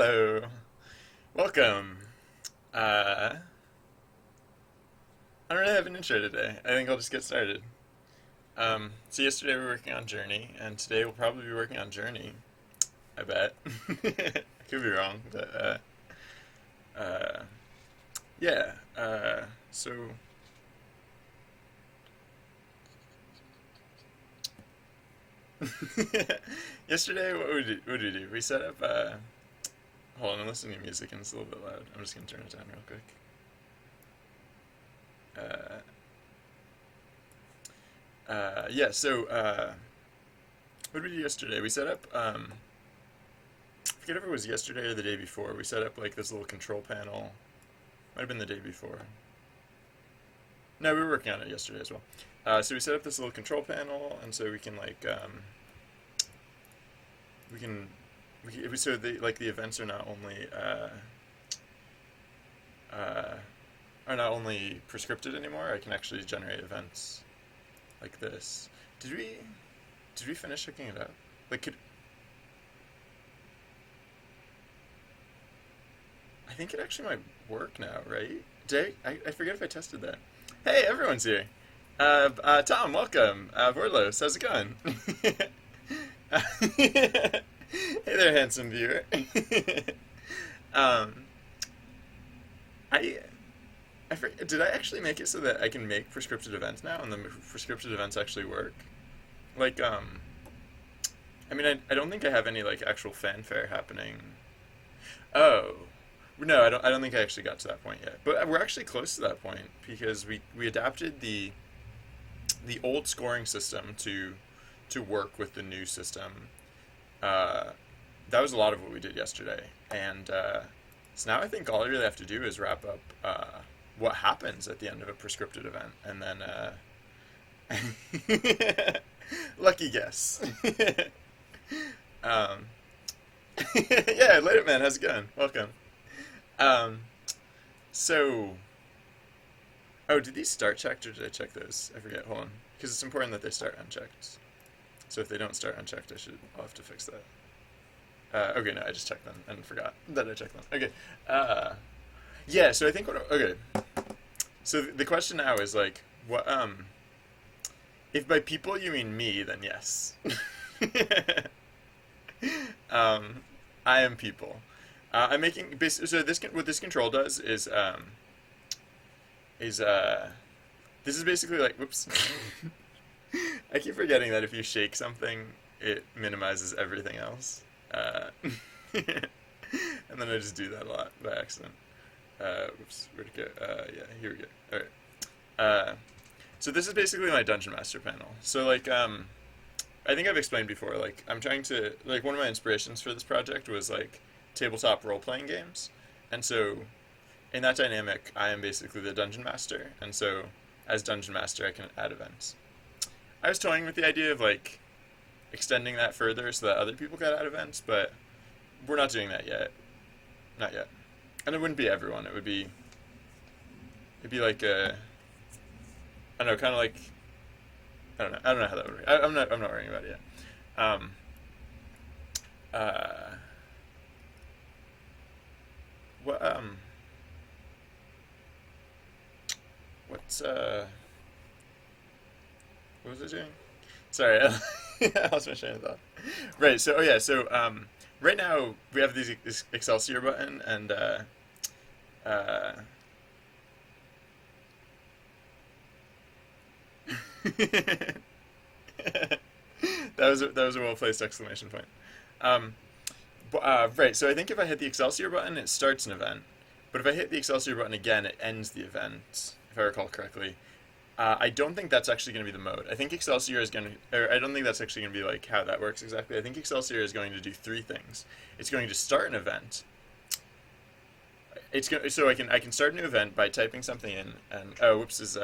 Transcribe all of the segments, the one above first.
Hello. Welcome. I don't really have an intro today. I think I'll just get started. So yesterday we were working on Journey, and today we'll probably be working on Journey. I bet. I could be wrong, but uh, yeah. So yesterday, what did we do? We set up. Hold on, I'm listening to music and it's a little bit loud. I'm just gonna turn it down real quick. Uh, yeah. What did we do yesterday? We set up. I forget if it was yesterday or the day before. We set up like this little control panel. Might have been the day before. No, we were working on it yesterday as well. So we set up this little control panel, and so we can like we can so the events uh, are not only prescripted anymore. I can actually generate events like this. Did we finish hooking it up? Like could I think it actually might work now, right? I forget if I tested that. Hey, everyone's here. Tom, welcome. Vorlos, how's it going? Hey there, handsome viewer. um, I did I actually make it so that I can make prescripted events now, and the prescripted events actually work? Like, I mean, I don't think I have any like actual fanfare happening. Oh, no, I don't think I actually got to that point yet. But we're actually close to that point because we adapted the old scoring system to work with the new system. Uh, that was a lot of what we did yesterday, and so now I think all I really have to do is wrap up what happens at the end of a prescripted event, and then lucky guess. um, yeah, later, man. How's it going? Welcome. Um, so, oh, did these start checked or did I check those? I forget. Hold on, because it's important that they start unchecked. So if they don't start unchecked, I'll have to fix that. Okay, no, I just checked them and forgot that I checked them. Okay. Uh, yeah. So I think okay. So the question now is like, what? If by people you mean me, then yes. um, I am people. I'm making so this what this control does is this is basically like whoops. I keep forgetting that if you shake something, it minimizes everything else. And then I just do that a lot by accident. Whoops, where'd it go? Yeah, here we go. All right. So this is basically my dungeon master panel. So like I think I've explained before. Like I'm trying to like one of my inspirations for this project was like tabletop role playing games, and so in that dynamic, I am basically the dungeon master, and so as dungeon master, I can add events. I was toying with the idea of like extending that further so that other people could add events, but we're not doing that yet. Not yet. And it wouldn't be everyone. It'd be like I don't know, kind of like I don't know how that would work. I'm not worrying about it yet. Uh, what what's what was I doing? Sorry, I lost my train of thought. Right. So, oh yeah. So, right now we have this Excelsior button, and uh, that was a well placed exclamation point. Um, right. So I think if I hit the Excelsior button, it starts an event. But if I hit the Excelsior button again, it ends the event. If I recall correctly. I don't think that's actually going to be the mode. I think Excelsior is going to, or I don't think that's actually going to be like how that works exactly. I think Excelsior is going to do three things. It's going to start an event. So I can start a new event by typing something in, and oh, whoops, is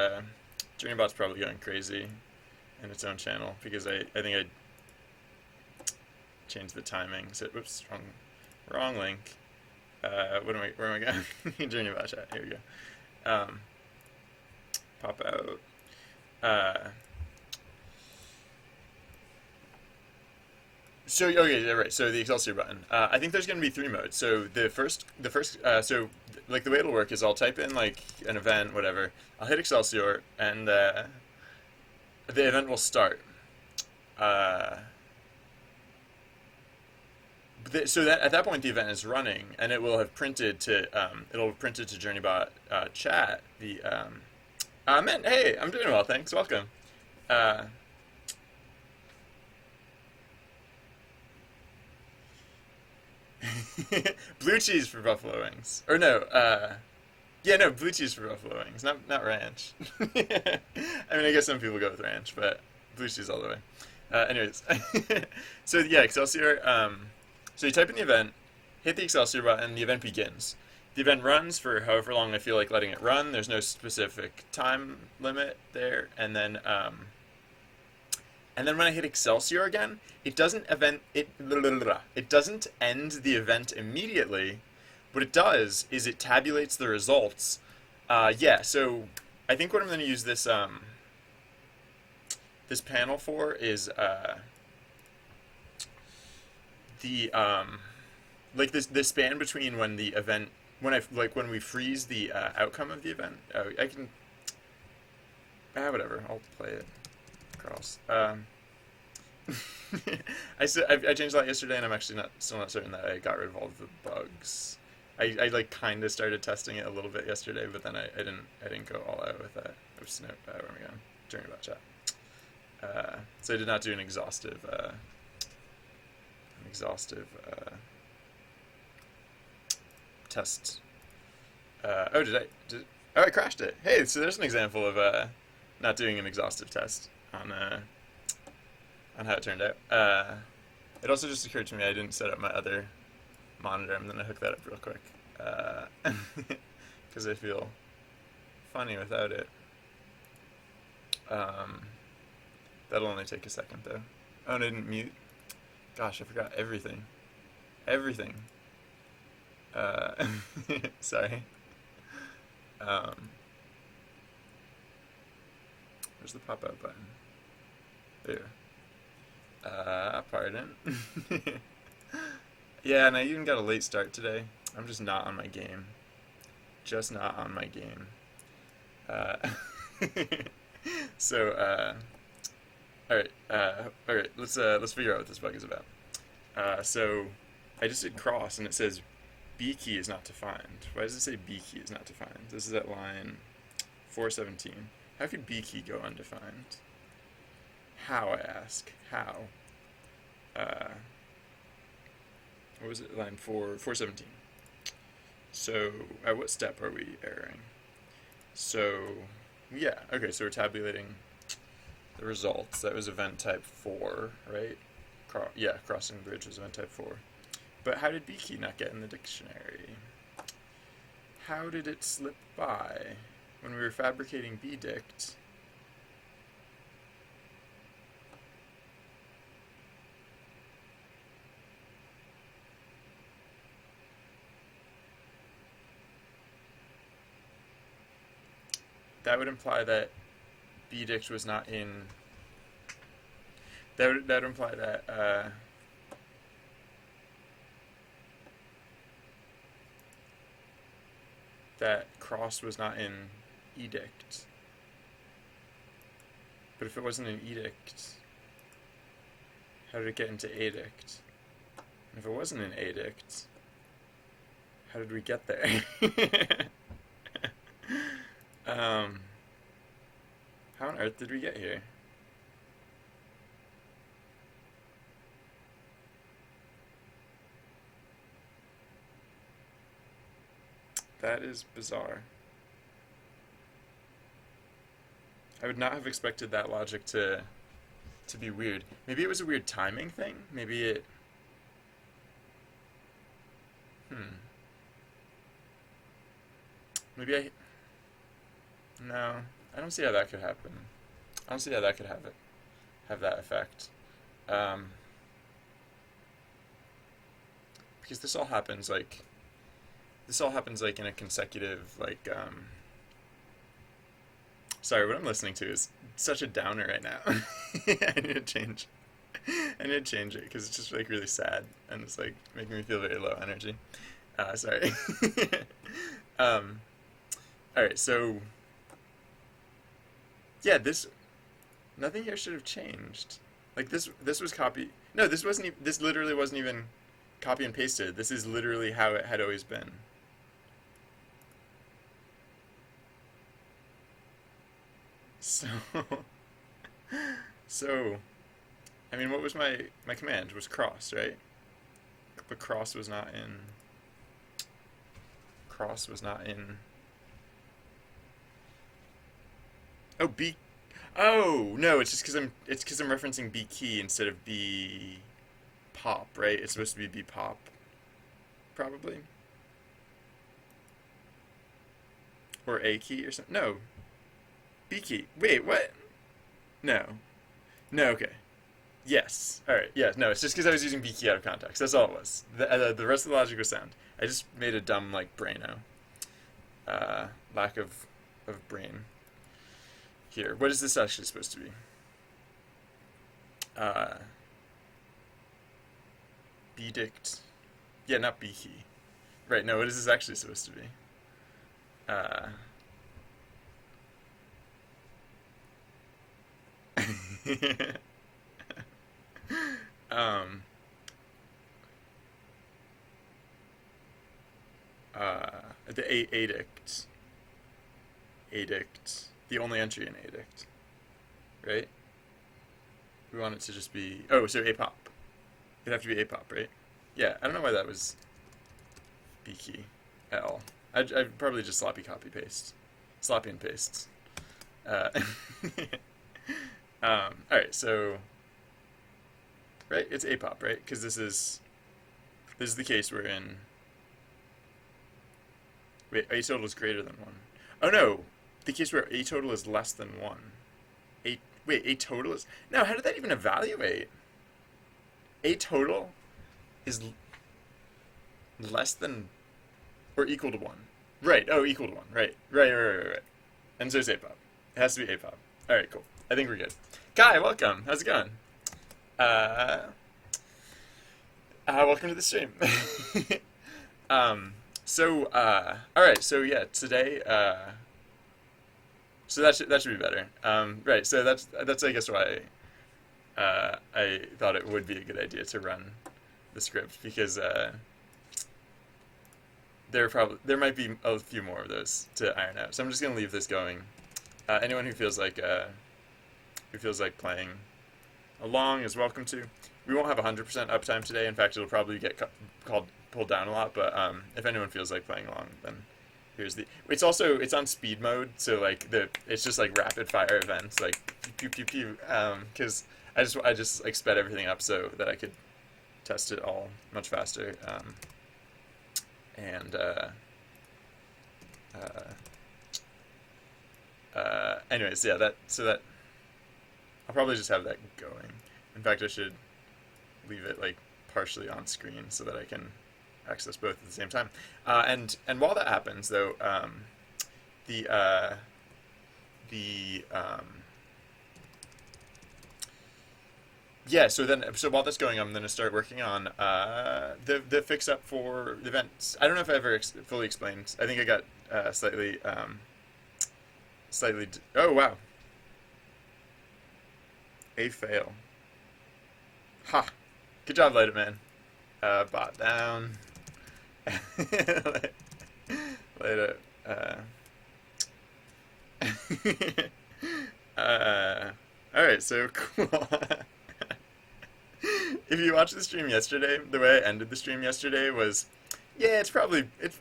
JourneyBot's probably going crazy in its own channel because I think I changed the timing. So whoops, wrong link. Where am I going? JourneyBot chat. Here we go. Pop out. Uh, So okay, yeah, right. So the Excelsior button. I think there's going to be three modes. So like the way it'll work is I'll type in like an event, whatever. I'll hit Excelsior, and the event will start. Uh, so that at that point the event is running, and it will have printed to JourneyBot chat man, hey, I'm doing well, thanks. Welcome. Uh, Blue cheese for buffalo wings, or no? Yeah, no, blue cheese for buffalo wings, not ranch. I mean, I guess some people go with ranch, but blue cheese all the way. Anyways, so yeah, Excelsior. So you type in the event, hit the Excelsior button, the event begins. The event runs for however long I feel like letting it run. There's no specific time limit there, and then when I hit Excelsior again, it doesn't end the event immediately. What it does is it tabulates the results. Yeah, so I think what I'm going to use this panel for is the like the span between when the event when we freeze the outcome of the event. Oh, I can whatever. I'll play it across. I changed that yesterday, and I'm actually still not certain that I got rid of all of the bugs. I like kind of started testing it a little bit yesterday, but then I didn't go all out with that. Oops, no, where am I going? During about chat. So I did not do an exhaustive test. Oh, oh, I crashed it. Hey, so there's an example of not doing an exhaustive test on how it turned out. It also just occurred to me I didn't set up my other monitor. I'm gonna hook that up real quick because I feel funny without it. That'll only take a second though. Oh, and I didn't mute. Gosh, I forgot everything. Everything. Sorry. Where's the pop-out button? There. Pardon. Yeah, and I even got a late start today. I'm just not on my game. Just not on my game. So, alright, let's figure out what this bug is about. So, I just did cross, and it says B key is not defined. Why does it say B key is not defined? This is at line 417. How could B key go undefined? How, I ask? How? What was it? Line 417. So, at what step are we erroring? So, yeah, okay, so we're tabulating the results. That was event type 4, right? Yeah, crossing the bridge was event type 4. But how did B key not get in the dictionary? How did it slip by? When we were fabricating bdict, that would imply that bdict was not in. That would imply that that cross was not in edict. But if it wasn't in edict, how did it get into edict? And if it wasn't in edict, how did we get there? How on earth did we get here? That is bizarre. I would not have expected that logic to be weird. Maybe it was a weird timing thing. Maybe it. Maybe I. No, I don't see how that could happen. I don't see how that could have that effect. Because this all happens like in a consecutive sorry, what I'm listening to is such a downer right now. I need to change I need to change it because it's just like really sad and it's like making me feel very low energy. Sorry. um, all right, so yeah, this nothing here should have changed. Like this was copy. No, this wasn't. This literally wasn't even copy and pasted. This is literally how it had always been. So, so, I mean, what was my command? It was cross, right? But cross was not in. Cross was not in. Oh, B. Oh no, it's just because I'm referencing B key instead of B pop, right? It's supposed to be B pop, probably, or A key or something. No, B key. Wait, what? No, no. Okay. Yes. All right. Yeah. No, it's just because I was using B key out of context. That's all it was. The rest of the logic was sound. I just made a dumb like braino. Lack of brain here. What is this actually supposed to be? Uh, Bdict. Yeah, not B key. Right. No. What is this actually supposed to be? Uh, um. The adict. Adict. The only entry in adict. Right? We want it to just be. Oh, so apop. It'd have to be apop, right? Yeah, I don't know why that was B key at all. I'd probably just sloppy copy paste. Sloppy and paste. Uh, alright, so. Right? It's apop, right? Because this is the case we're in. Wait, a total is greater than 1. Oh no! The case where a total is less than 1. Wait, a total is... No, how did that even evaluate? A total is less than or equal to 1. Right, oh, equal to 1. Right. And so it's apop. It has to be apop. Alright, cool. I think we're good. Kai, welcome. How's it going? Welcome to the stream. Alright, so yeah, today, so that should be better. Right, so that's I guess why I thought it would be a good idea to run the script because there might be a few more of those to iron out. So I'm just gonna leave this going. Anyone who feels like playing along is welcome to. We won't have 100% uptime today. In fact, it'll probably get pulled down a lot. But if anyone feels like playing along, then here's the. It's on speed mode, so like it's just like rapid fire events, like pew pew pew. Because I just like sped everything up so that I could test it all much faster. Anyways, yeah, that I'll probably just have that going. In fact, I should leave it like partially on screen so that I can access both at the same time. And while that happens, though, yeah. So while that's going, I'm going to start working on the fix up for the events. I don't know if I ever fully explained. I think I got slightly. Oh wow. A fail. Ha! Good job, Light It Man. Bot down. Light it. Alright, so cool. If you watched the stream yesterday, the way I ended the stream yesterday was, yeah,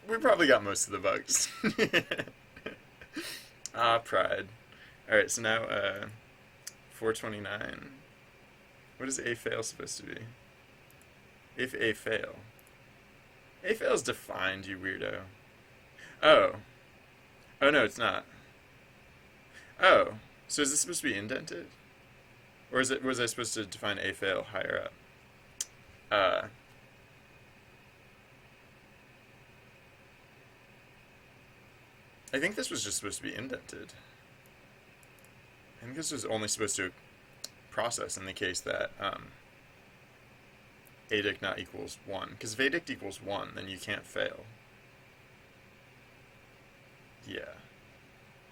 we probably got most of the bugs. Pride. Alright, so now, 429. What is a fail supposed to be? If a fail. A fail is defined, you weirdo. Oh. Oh no, it's not. Oh. So is this supposed to be indented? Or was I supposed to define a fail higher up? I think this was just supposed to be indented. I think this was only supposed to process in the case that adict not equals 1. Because if adict equals 1, then you can't fail. Yeah.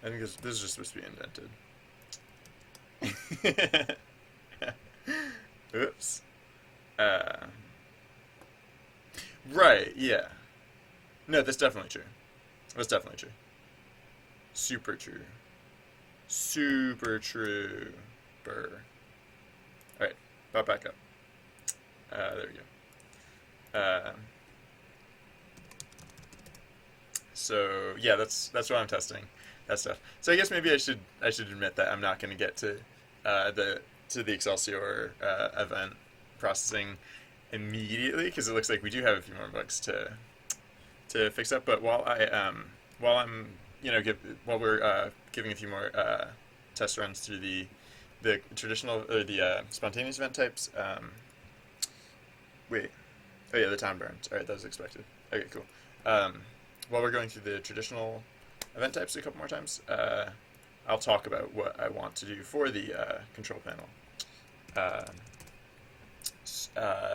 I think this is just supposed to be indented. Oops. Right, yeah. No, that's definitely true. That's definitely true. Super true. Super true. Burr. Alright, pop back up. There we go. So yeah, that's what I'm testing. That stuff. So I guess maybe I should admit that I'm not going to get to the Excelsior event processing immediately, because it looks like we do have a few more bugs to fix up. But while I'm while we're giving a few more test runs through the traditional or the spontaneous event types. Wait. Oh yeah, the time burns. All right, that was expected. Okay, cool. While we're going through the traditional event types a couple more times, I'll talk about what I want to do for the control panel.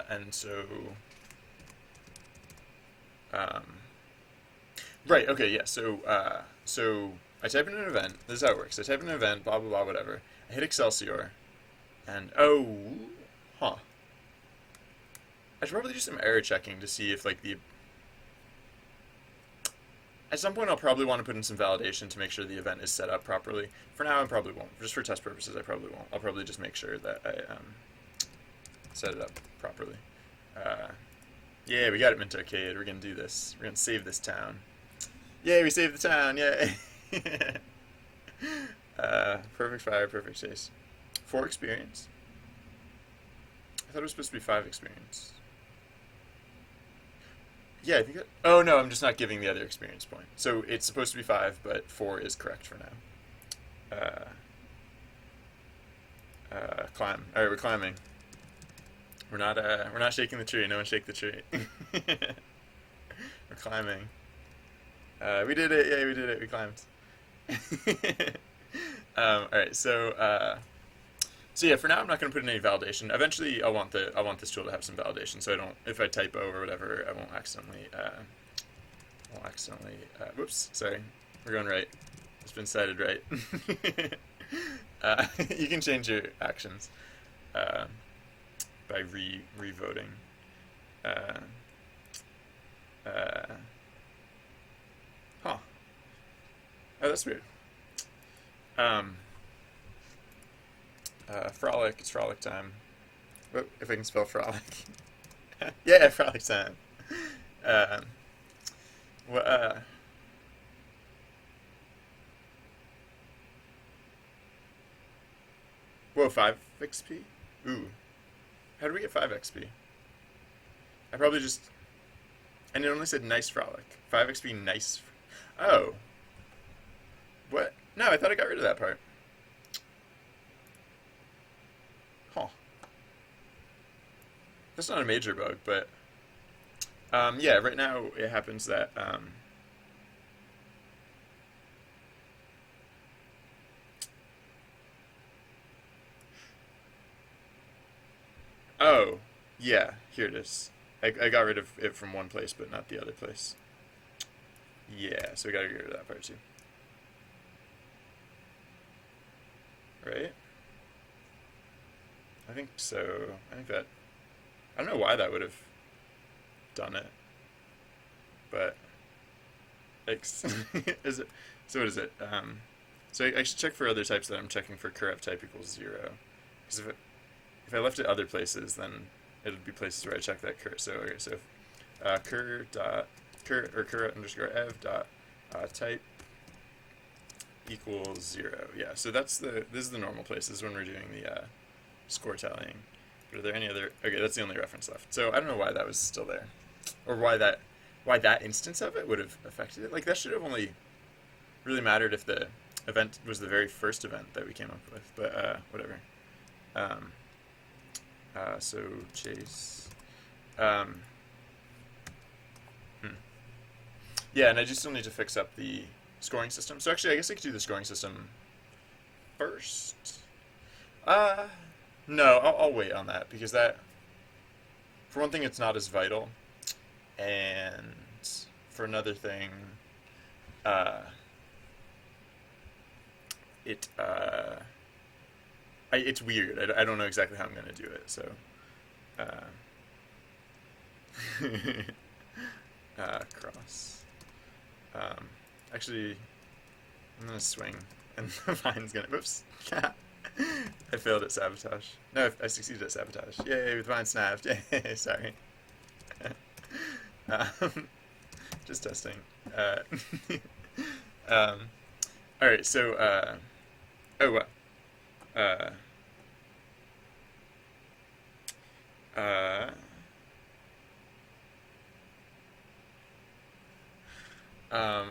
And so, right, okay, yeah. So I type in an event. This is how it works. I type in an event, blah blah blah, whatever. I hit Excelsior, and huh. I should probably do some error checking to see if like the. At some point, I'll probably want to put in some validation to make sure the event is set up properly. For now, I probably won't. Just for test purposes, I probably won't. I'll probably just make sure that I set it up properly. Yeah, we got it, Mint Arcade. We're gonna do this. We're gonna save this town. Yay, we saved the town! Yay! Perfect fire, perfect chase. 4 experience? I thought it was supposed to be 5 experience. Yeah, I think that... Oh, no, I'm just not giving the other experience point. So it's supposed to be 5, but 4 is correct for now. Climb. Alright, we're climbing. We're not shaking the tree. No one shake the tree. We're climbing. We did it! Yay, we did it! We climbed. Alright, so yeah, for now I'm not going to put in any validation. Eventually, I want this tool to have some validation, so I don't, if I typo or whatever, I won't accidentally. Whoops, sorry, we're going right. It's been cited right. You can change your actions by re-voting. Huh. Oh, that's weird. Frolic, it's frolic time. Oh, if I can spell frolic. Yeah, frolic time. Well, whoa, 5 XP? Ooh. How do we get 5 XP? I probably just... And it only said nice frolic. 5 XP nice... Oh. What? No, I thought I got rid of that part. Huh. That's not a major bug, but... yeah, right now it happens that... Oh, yeah, here it is. I got rid of it from one place, but not the other place. Yeah, so we gotta get rid of that part too. Right? I think so. I think that... I don't know why that would have done it, but... Is it... So what is it? So I should check for other types that I'm checking for cur type equals 0. Because if I left it other places, then it would be places where I check that cur. So okay, so cur underscore ev dot type equals 0. Yeah, so this is the normal places when we're doing the score tallying. But are there any other? Okay, that's the only reference left. So I don't know why that was still there, or why that instance of it would have affected it. Like that should have only really mattered if the event was the very first event that we came up with. But whatever. So chase. Yeah, and I just still need to fix up the scoring system. So actually, I guess I could do the scoring system first. No, I'll wait on that because that. for one thing, it's not as vital, and for another thing, uh, it it's weird. I don't know exactly how I'm gonna do it. So, uh, cross. Um, Actually, I'm gonna swing, and the vine's gonna. Whoops. I failed at sabotage. No, I succeeded at sabotage. Yay! The vine snapped. Yay! Sorry. um, just testing. Um, all right. So. Oh wow. Uh, uh,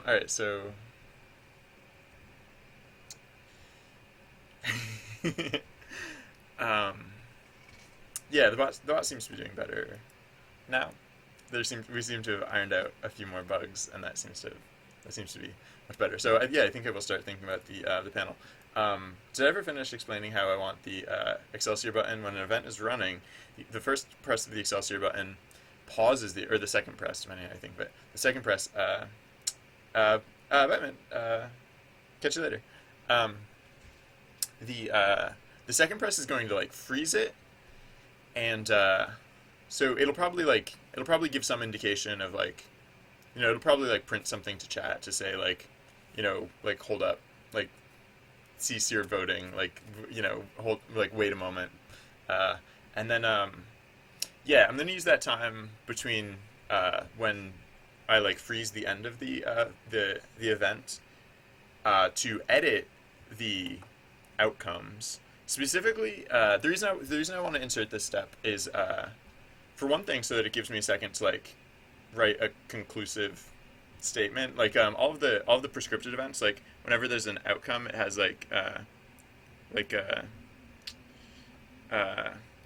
all right, so um, yeah, the bot seems to be doing better now. We seem to have ironed out a few more bugs, and that seems to be much better. So yeah, I think I will start thinking about the panel. Did I ever finish explaining how I want the Excelsior button when an event is running? The first press of the Excelsior button pauses or the second press, depending I think, but the second press. Batman. Catch you later. Um, the second press is going to like freeze it, and so it'll probably give some indication of like, it'll probably like print something to chat to say like, like hold up, like cease your voting, like hold like wait a moment, and then yeah, I'm gonna use that time between when I like freeze the end of the event to edit the outcomes. Specifically, the reason I want to insert this step is for one thing, so that it gives me a second to like write a conclusive statement. Like all of the prescripted events, like whenever there's an outcome, it has like it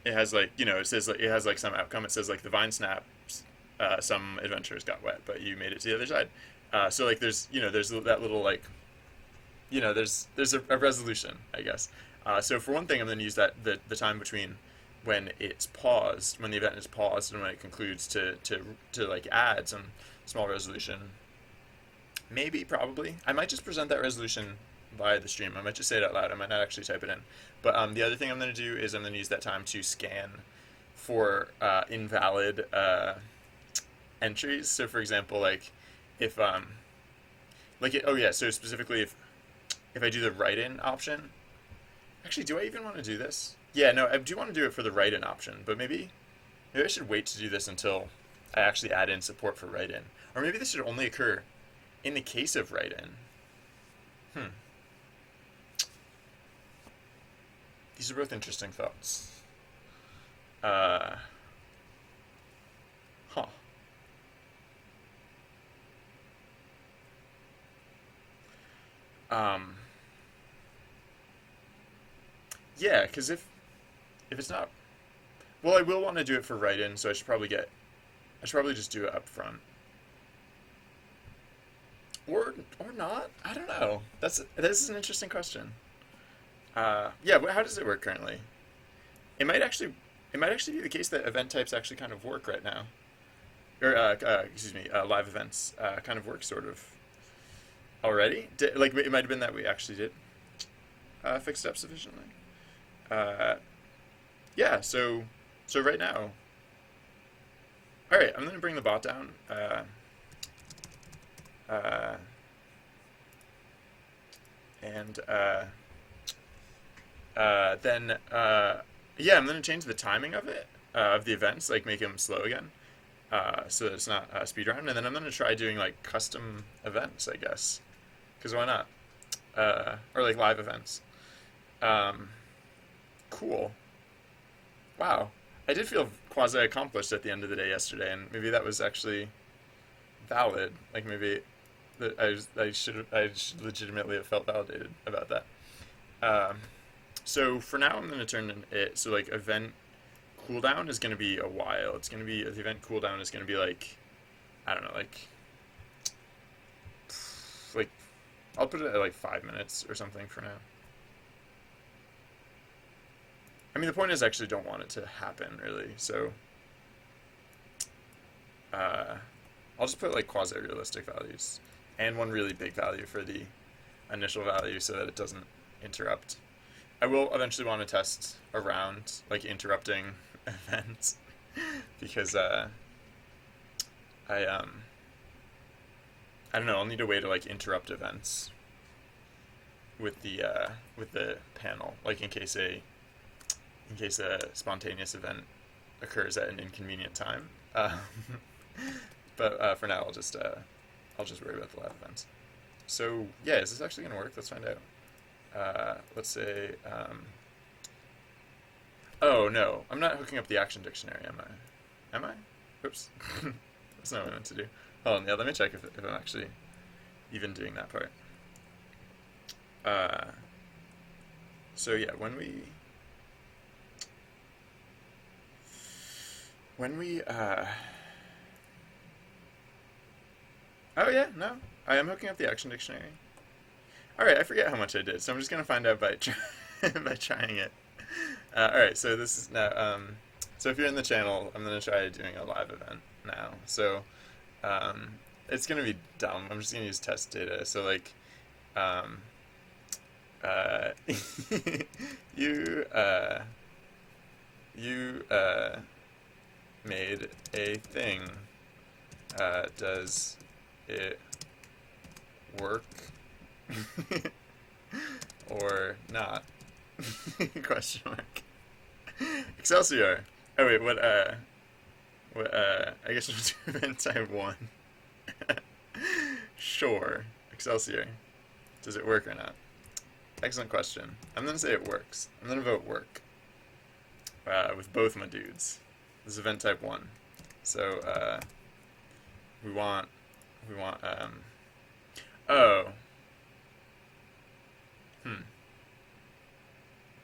has like it says like it has like some outcome. It says like the vine snaps. Some adventurers got wet, but you made it to the other side. So like there's that little like there's a resolution, I guess. So for one thing, I'm going to use the time between when it's paused, when the event is paused, and when it concludes to like add some small resolution. Maybe, probably. I might just present that resolution via the stream. I might just say it out loud. I might not actually type it in. But the other thing I'm going to do is I'm going to use that time to scan for invalid entries. So for example, like if so specifically if I do the write-in option. Actually, do I even want to do this? Yeah, no, I do want to do it for the write-in option, but maybe I should wait to do this until I actually add in support for write-in. Or maybe this should only occur in the case of write-in. These are both interesting thoughts. Huh. Um, yeah, because if it's not, well, I will want to do it for write-in, so I should probably just do it up front, or not. I don't know. This is an interesting question. Yeah, but how does it work currently? It might actually be the case that event types actually kind of work right now, or excuse me, live events kind of work sort of already. Like it might have been that we actually did fix it up sufficiently. Uh, yeah, so right now, all right, I'm gonna bring the bot down. Uh, and then yeah, I'm gonna change the timing of it of the events, like make them slow again, so that it's not speedrun. And then I'm gonna try doing like custom events, I guess, because why not? Or like live events. Cool. Wow. I did feel quasi accomplished at the end of the day yesterday, and maybe that was actually valid. Like maybe that I should legitimately have felt validated about that. Um, so for now, I'm going to turn it so like event cooldown is going to be a while. It's going to be the event cooldown is going to be like I don't know, like I'll put it at like 5 minutes or something for now. I mean, the point is I actually don't want it to happen really. So uh, I'll just put like quasi-realistic values and one really big value for the initial value so that it doesn't interrupt. I will eventually want to test around like interrupting events because I I don't know, I'll need a way to like interrupt events with the panel, like in case a spontaneous event occurs at an inconvenient time. But for now, I'll just worry about the live events. So yeah, is this actually gonna work? Let's find out. Let's say. Oh no, I'm not hooking up the action dictionary, am I? Am I? Oops. That's not what I meant to do. Hold on, yeah, let me check if I'm actually even doing that part. So yeah, when we oh yeah, no, I am hooking up the action dictionary. All right, I forget how much I did, so I'm just gonna find out by by trying it. All right, so this is now. So if you're in the channel, I'm gonna try doing a live event now. So it's gonna be dumb. I'm just gonna use test data. So like, um, uh, you you made a thing. Does it work or not? Question mark. Excelsior. Oh wait, I guess we'll do event type 1. Sure. Excelsior. Does it work or not? Excellent question. I'm gonna say it works. I'm gonna vote work. With both my dudes. This is event type 1. So, we want, oh.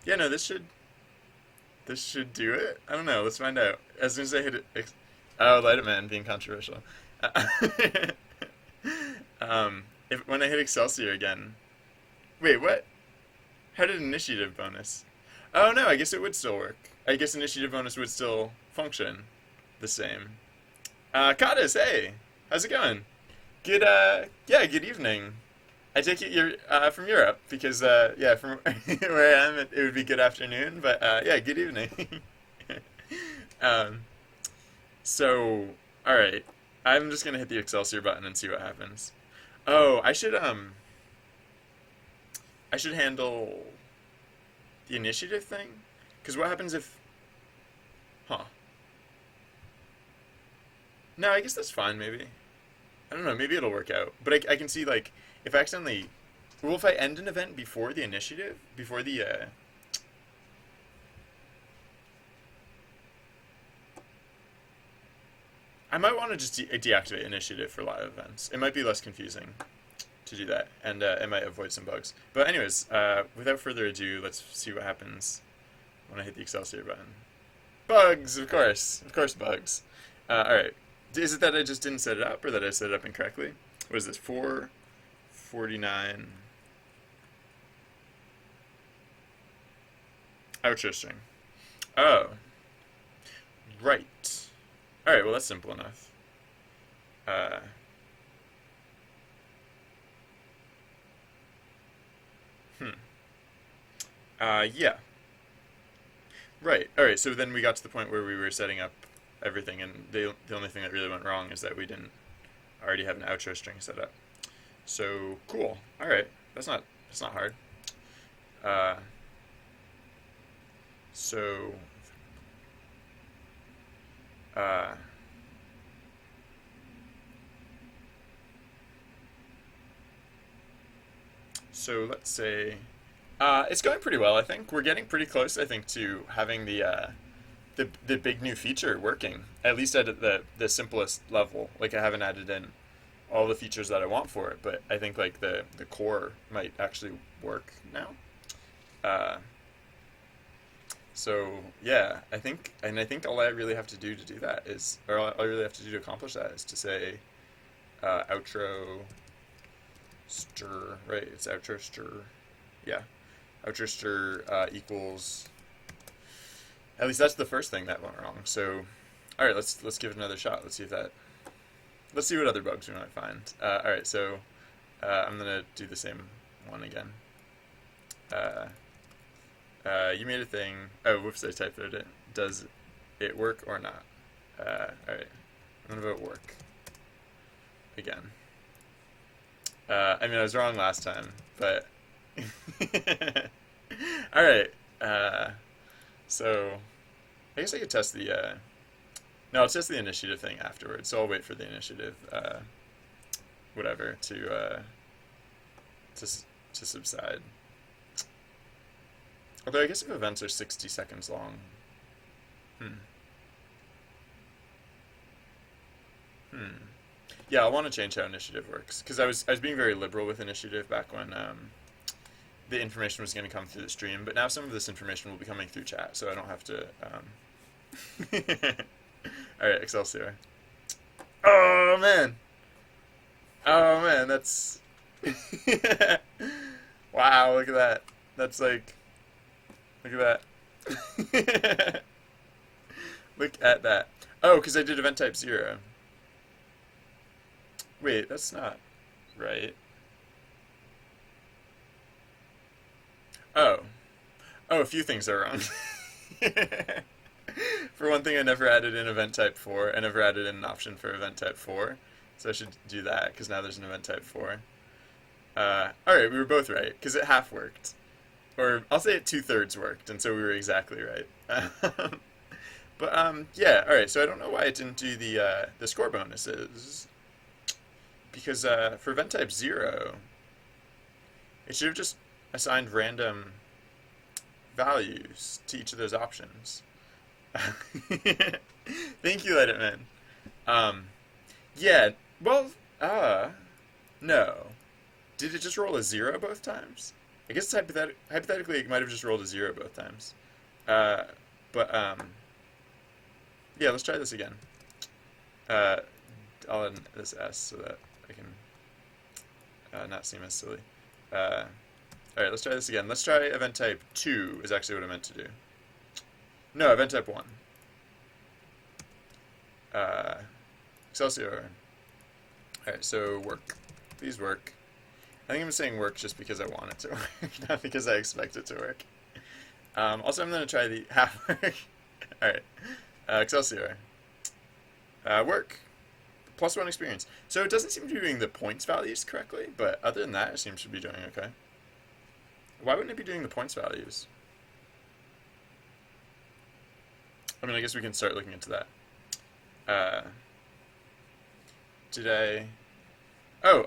Yeah, no, this should do it. I don't know. Let's find out. As soon as I hit it, oh, Light It Man being controversial. If when I hit Excelsior again, wait, what? How did initiative bonus? Oh no, I guess it would still work. I guess initiative bonus would still function the same. Cottis, hey, how's it going? Good, yeah, good evening. I take it you're from Europe because yeah, from where I am, it would be good afternoon. But yeah, good evening. um, so all right, I'm just gonna hit the Excelsior button and see what happens. Oh, I should handle the initiative thing, because what happens if? Huh? No, I guess that's fine. Maybe I don't know. Maybe it'll work out. But I can see like if I accidentally, well, if I end an event before the initiative, before the I might want to just deactivate initiative for live events. It might be less confusing to do that, and it might avoid some bugs. But anyways, without further ado, let's see what happens when I hit the Excelsior button. Bugs, of course, bugs. All right, is it that I just didn't set it up, or that I set it up incorrectly? What is this? 449 outro string. Oh, right. All right, well that's simple enough. Uh, hmm. Yeah. Right. All right. So then we got to the point where we were setting up everything, and the only thing that really went wrong is that we didn't already have an outro string set up. So cool. All right. That's not hard. Uh, so uh, so let's say it's going pretty well. I think we're getting pretty close. I think to having the big new feature working, at least at the simplest level. Like I haven't added in all the features that I want for it, but I think like the core might actually work now. Uh, so yeah, I think all I really have to do to do that is, or all I really have to do to accomplish that is to say outro stir, right? It's outro stir, yeah, outro stir equals. At least that's the first thing that went wrong. So, all right, let's give it another shot. Let's see if that let's see what other bugs we might find. All right, so I'm gonna do the same one again. Uh, you made a thing. Oh, whoops! I typed it. Does it work or not? All right, I'm gonna vote work again. I mean, I was wrong last time, but all right. So I guess I could test the. No, I'll test the initiative thing afterwards. So I'll wait for the initiative, whatever, to subside. Although I guess if events are 60 seconds long, hmm. Yeah, I want to change how initiative works because I was being very liberal with initiative back when the information was going to come through the stream, but now some of this information will be coming through chat, so I don't have to. All right, Excelsior. Oh man. Oh man, that's. Wow, look at that. That's like. Look at that. Look at that. Oh, because I did event type 0. Wait, that's not right. Oh. Oh, a few things are wrong. For one thing, I never added in event type 4. I never added in an option for event type 4. So I should do that, because now there's an event type 4. Alright, we were both right, because it half worked. Or, I'll say it 2/3 worked, and so we were exactly right. But, yeah, alright, so I don't know why it didn't do the score bonuses. Because, for event type 0, it should have just assigned random values to each of those options. Thank you, Let It Man. Yeah, well, no. Did it just roll a 0 both times? I guess hypothetically it might have just rolled a 0 both times. But, yeah, let's try this again. I'll add this S so that I can not seem as silly. Alright, let's try this again. Let's try event type 2 is actually what I meant to do. No, event type 1. Excelsior. Alright, so work. Please work. I think I'm saying work just because I want it to work, not because I expect it to work. Also, I'm going to try the half work. Alright. Excelsior. Work. +1 experience. So it doesn't seem to be doing the points values correctly, but other than that, it seems to be doing okay. Why wouldn't it be doing the points values? I mean, I guess we can start looking into that. Did I... Oh,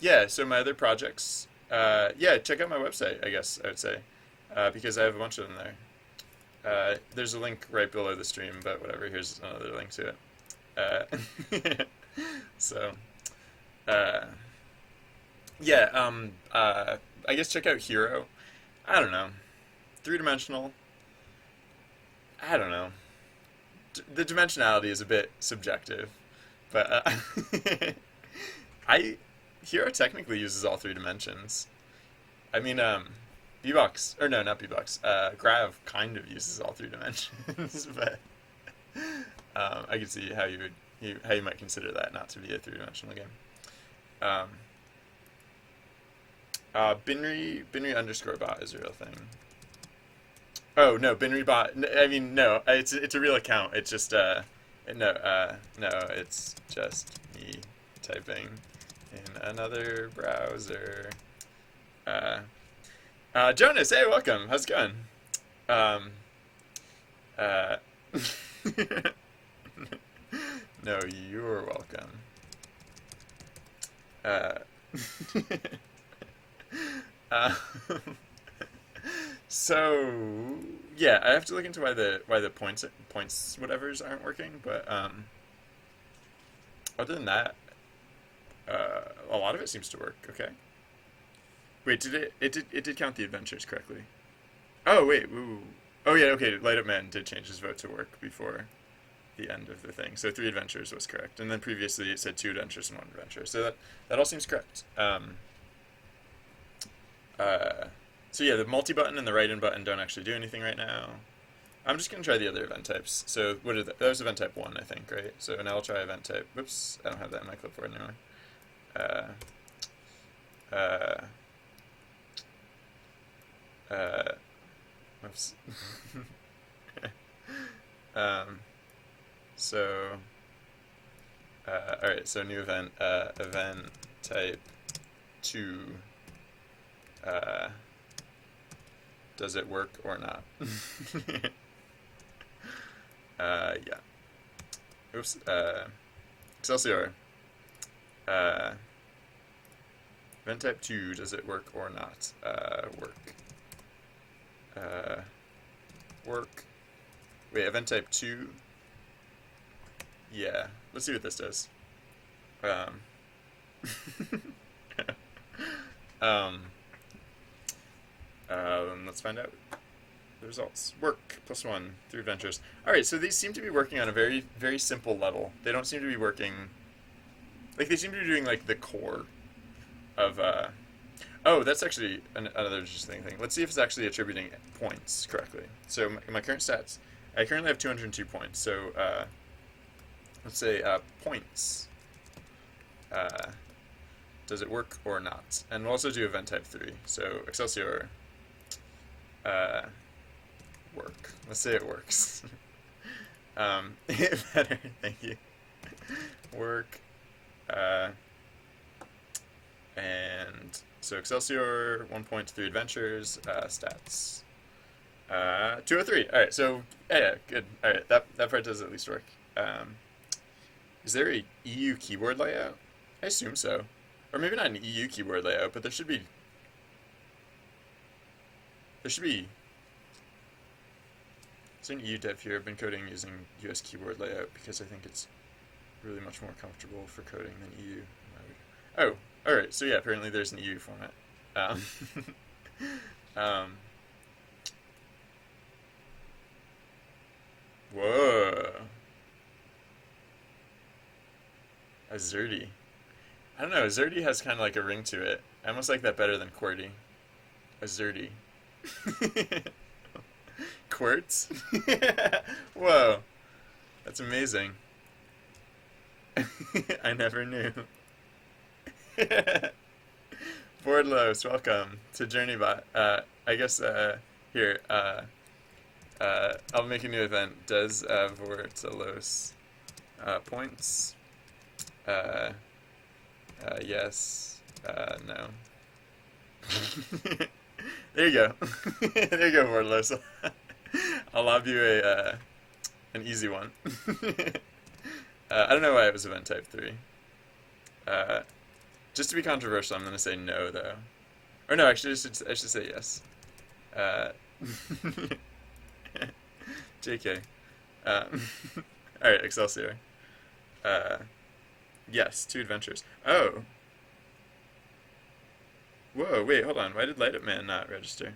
yeah, so my other projects... yeah, check out my website, I guess, I would say. Because I have a bunch of them there. There's a link right below the stream, but whatever, here's another link to it. So, yeah, I guess check out Hero. I don't know. 3-dimensional. I don't know. The dimensionality is a bit subjective, but Hero technically uses all 3 dimensions. I mean, B-Box, or no, not B-Box. Grav kind of uses all 3 dimensions, but I could see how you might consider that not to be a 3-dimensional game. Binary _bot is a real thing. Oh no, Binary bot. I mean, no, it's a real account. It's just no, it's just me typing in another browser. Jonas, hey, welcome. How's it going? No, you're welcome. So yeah, I have to look into why the points whatevers aren't working, but other than that, a lot of it seems to work. Okay. Wait, it did count the adventures correctly? Oh wait, ooh. Oh yeah, okay. Light Up Man did change his vote to work before the end of the thing, so 3 adventures was correct, and then previously it said 2 adventures and 1 adventure, so that all seems correct. So yeah, the multi button and the write-in button don't actually do anything right now. I'm just gonna try the other event types. So what are that was event type 1, I think, right? So now I'll try event type. Whoops, I don't have that in my clipboard anymore. Uh, whoops. um, so all right. So new event. Event type 2. Does it work or not? Yeah. Oops. Excelsior. Event type 2, does it work or not? Work. Work. Wait, event type 2? Yeah. Let's see what this does. Um, let's find out the results. Work, +1, 3 adventures. Alright, so these seem to be working on a very, very simple level. They don't seem to be working... Like, they seem to be doing, like, the core of, Oh, that's actually another interesting thing. Let's see if it's actually attributing points correctly. So, my current stats. I currently have 202 points, so, let's say, points. Does it work or not? And we'll also do event type 3. So, Excelsior... work. Let's say it works. Better, thank you. Work. And so Excelsior, 1 point, 3 adventures, stats. 203. Alright, so, yeah, good. Alright, that part does at least work. Is there a EU keyboard layout? I assume so. Or maybe not an EU keyboard layout, but there should be... Is there an EU dev here? I've been coding using US keyboard layout because I think it's really much more comfortable for coding than EU. Oh, alright, so yeah, apparently there's an EU format. Whoa. Azerty. I don't know, Azerty has kind of like a ring to it. I almost like that better than QWERTY. Azerty. Quartz? Whoa. That's amazing. I never knew. Boardlos, welcome to JourneyBot. I guess, here, I'll make a new event. Does Vortelos points? Yes. No. There you go. There you go, Vortelos. I'll lob you an easy one. I don't know why it was event type 3. Just to be controversial, I'm going to say no, though. Or no, actually, I should say yes. JK. Alright, Excelsior. Yes, 2 adventures. Oh! Whoa, wait, hold on. Why did Light Up Man not register?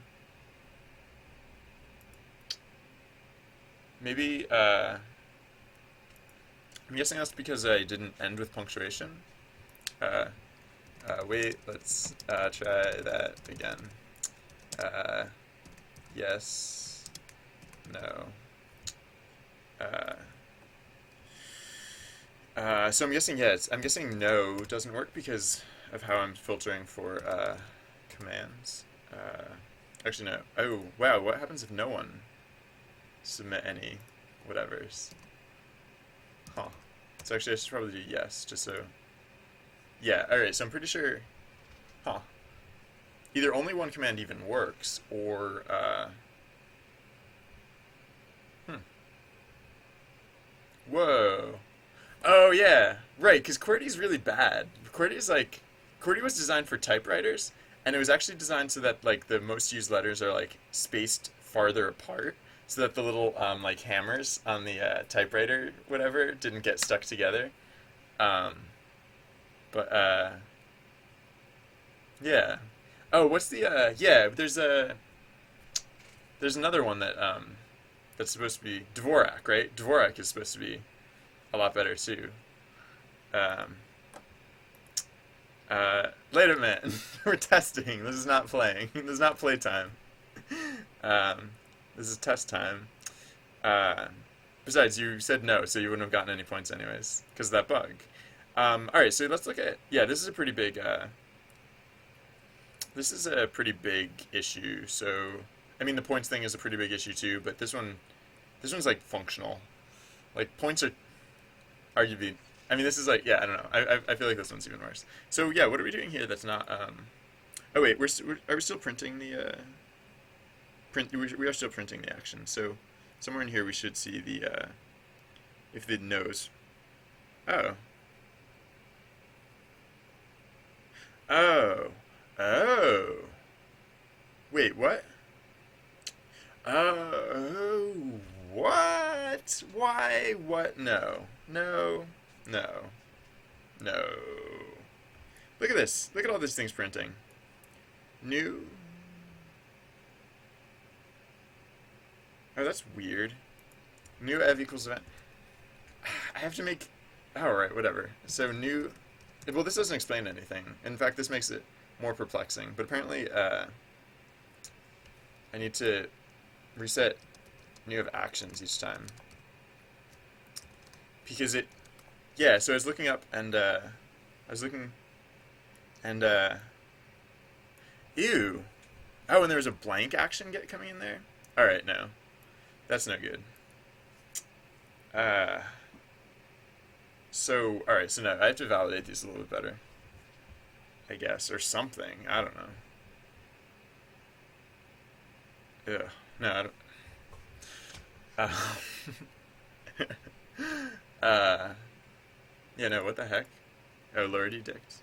Maybe, I'm guessing that's because I didn't end with punctuation. Wait, let's try that again. Yes. No. So I'm guessing yes. I'm guessing no doesn't work because of how I'm filtering for commands. Actually, no. Oh, wow. What happens if no one submit any whatevers? Huh. So actually, I should probably do yes, just so... Yeah, alright, so I'm pretty sure... Huh. Either only one command even works, or, Whoa. Oh, yeah. Right, because QWERTY's really bad. QWERTY's like... QWERTY was designed for typewriters, and it was actually designed so that, like, the most used letters are, like, spaced farther apart, so that the little, like, hammers on the typewriter, whatever, didn't get stuck together. Yeah. Oh, what's the, yeah, there's another one that, that's supposed to be Dvorak, right? Dvorak is supposed to be a lot better, too. Later, man. We're testing. This is not playing. This is not playtime. This is test time. Uh, Besides, you said no, so you wouldn't have gotten any points anyways because of that bug. All right, so let's look at yeah. This is a pretty big. This is a pretty big issue. So, I mean, the points thing is a pretty big issue too. But this one's like functional. Like points are arguably. I mean, this is like yeah. I don't know. I feel like this one's even worse. So yeah, what are we doing here? That's not. Oh wait, are we still printing the print? We are still printing the action. So somewhere in here we should see the if the nose. Oh. Oh. Oh. Wait, what? Oh, what? Why? What? No. No. No. No. Look at this. Look at all these things printing. New. Oh, that's weird. New ev equals event. I have to make. Oh, right, whatever. So new. Well, this doesn't explain anything. In fact, this makes it more perplexing. But apparently, I need to reset new of actions each time because it. Yeah. So I was looking up and I was looking and ew. Oh, and there was a blank action get coming in there. All right, no, that's no good. Uh. So, alright, so no, I have to validate these a little bit better, I guess, or something. I don't know. Ugh. No, I don't. Uh, yeah, no, what the heck? Oh, Lordy dicks.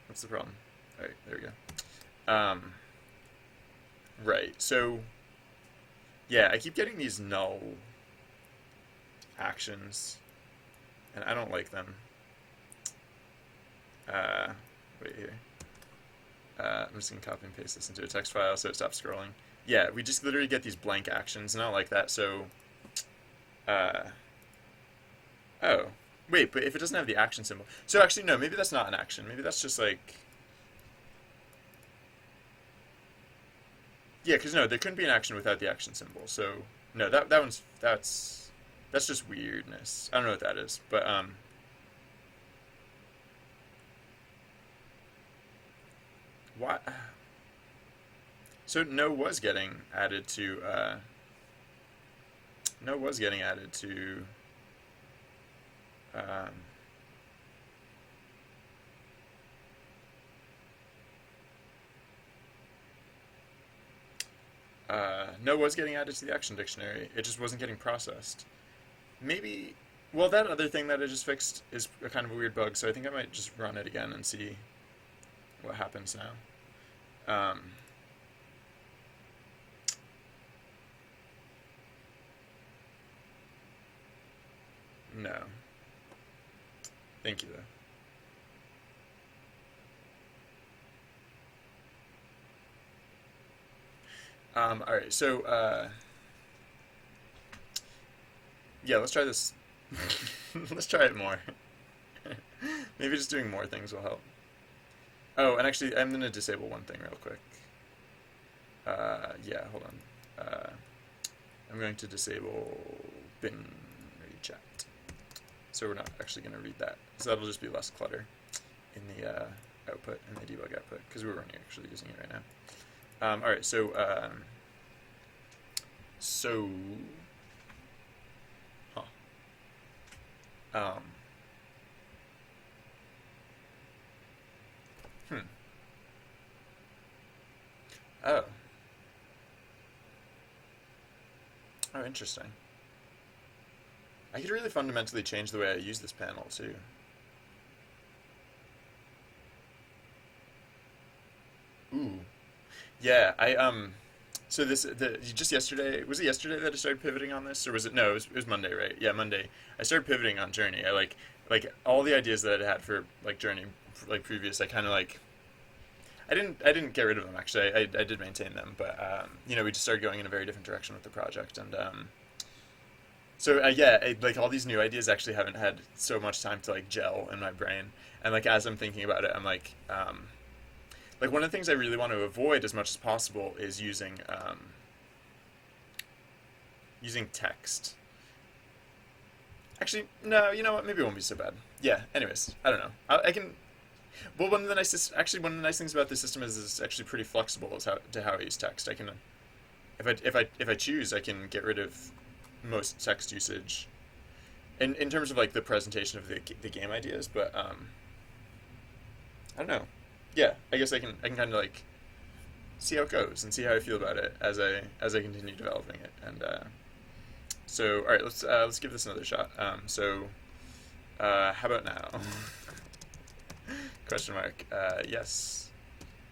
What's the problem? Alright, there we go. Right, so, yeah, I keep getting these null actions, and I don't like them. Uh, Wait here. I'm just gonna copy and paste this into a text file so it stops scrolling. Yeah, we just literally get these blank actions, and I don't like that. So, uh, oh, wait, but if it doesn't have the action symbol, so actually no, maybe that's not an action. Maybe that's just like, yeah, because no, there couldn't be an action without the action symbol. So no, that one's that's just weirdness. I don't know what that is, but what? So no was getting added to no was getting added to um, no was getting added to the action dictionary. It just wasn't getting processed. Maybe. Well, that other thing that I just fixed is a kind of a weird bug, so I think I might just run it again and see what happens now. No. Thank you, though. All right, so yeah, let's try this. Let's try it more. Maybe just doing more things will help. Oh, and actually, I'm gonna disable one thing real quick. Yeah, hold on. I'm going to disable bin read chat. So we're not actually going to read that. So that'll just be less clutter in the output, in the debug output, because we're only actually using it right now. All right, so so huh. Um, hmm. Oh. Oh, interesting. I could really fundamentally change the way I use this panel too. Ooh. Yeah, so just yesterday, was it yesterday that I started pivoting on this, or was it no, it was Monday, right? Yeah, Monday. I started pivoting on Journey. I like all the ideas that I had for like Journey like previous, I kind of like I didn't get rid of them actually. I did maintain them, but we just started going in a very different direction with the project, and so yeah, like all these new ideas actually haven't had so much time to like gel in my brain, and like as I'm thinking about it, I'm like one of the things I really want to avoid as much as possible is using using text. Actually, no. You know what? Maybe it won't be so bad. Yeah. Anyways, I don't know. I can. Well, one of the nice things about this system is it's actually pretty flexible as to how I use text. I can, if I choose, I can get rid of most text usage in terms of like the presentation of the game ideas. But I don't know. Yeah, I guess I can kind of like see how it goes and see how I feel about it as I continue developing it. And so, all right, let's give this another shot. How about now? Question mark. Yes.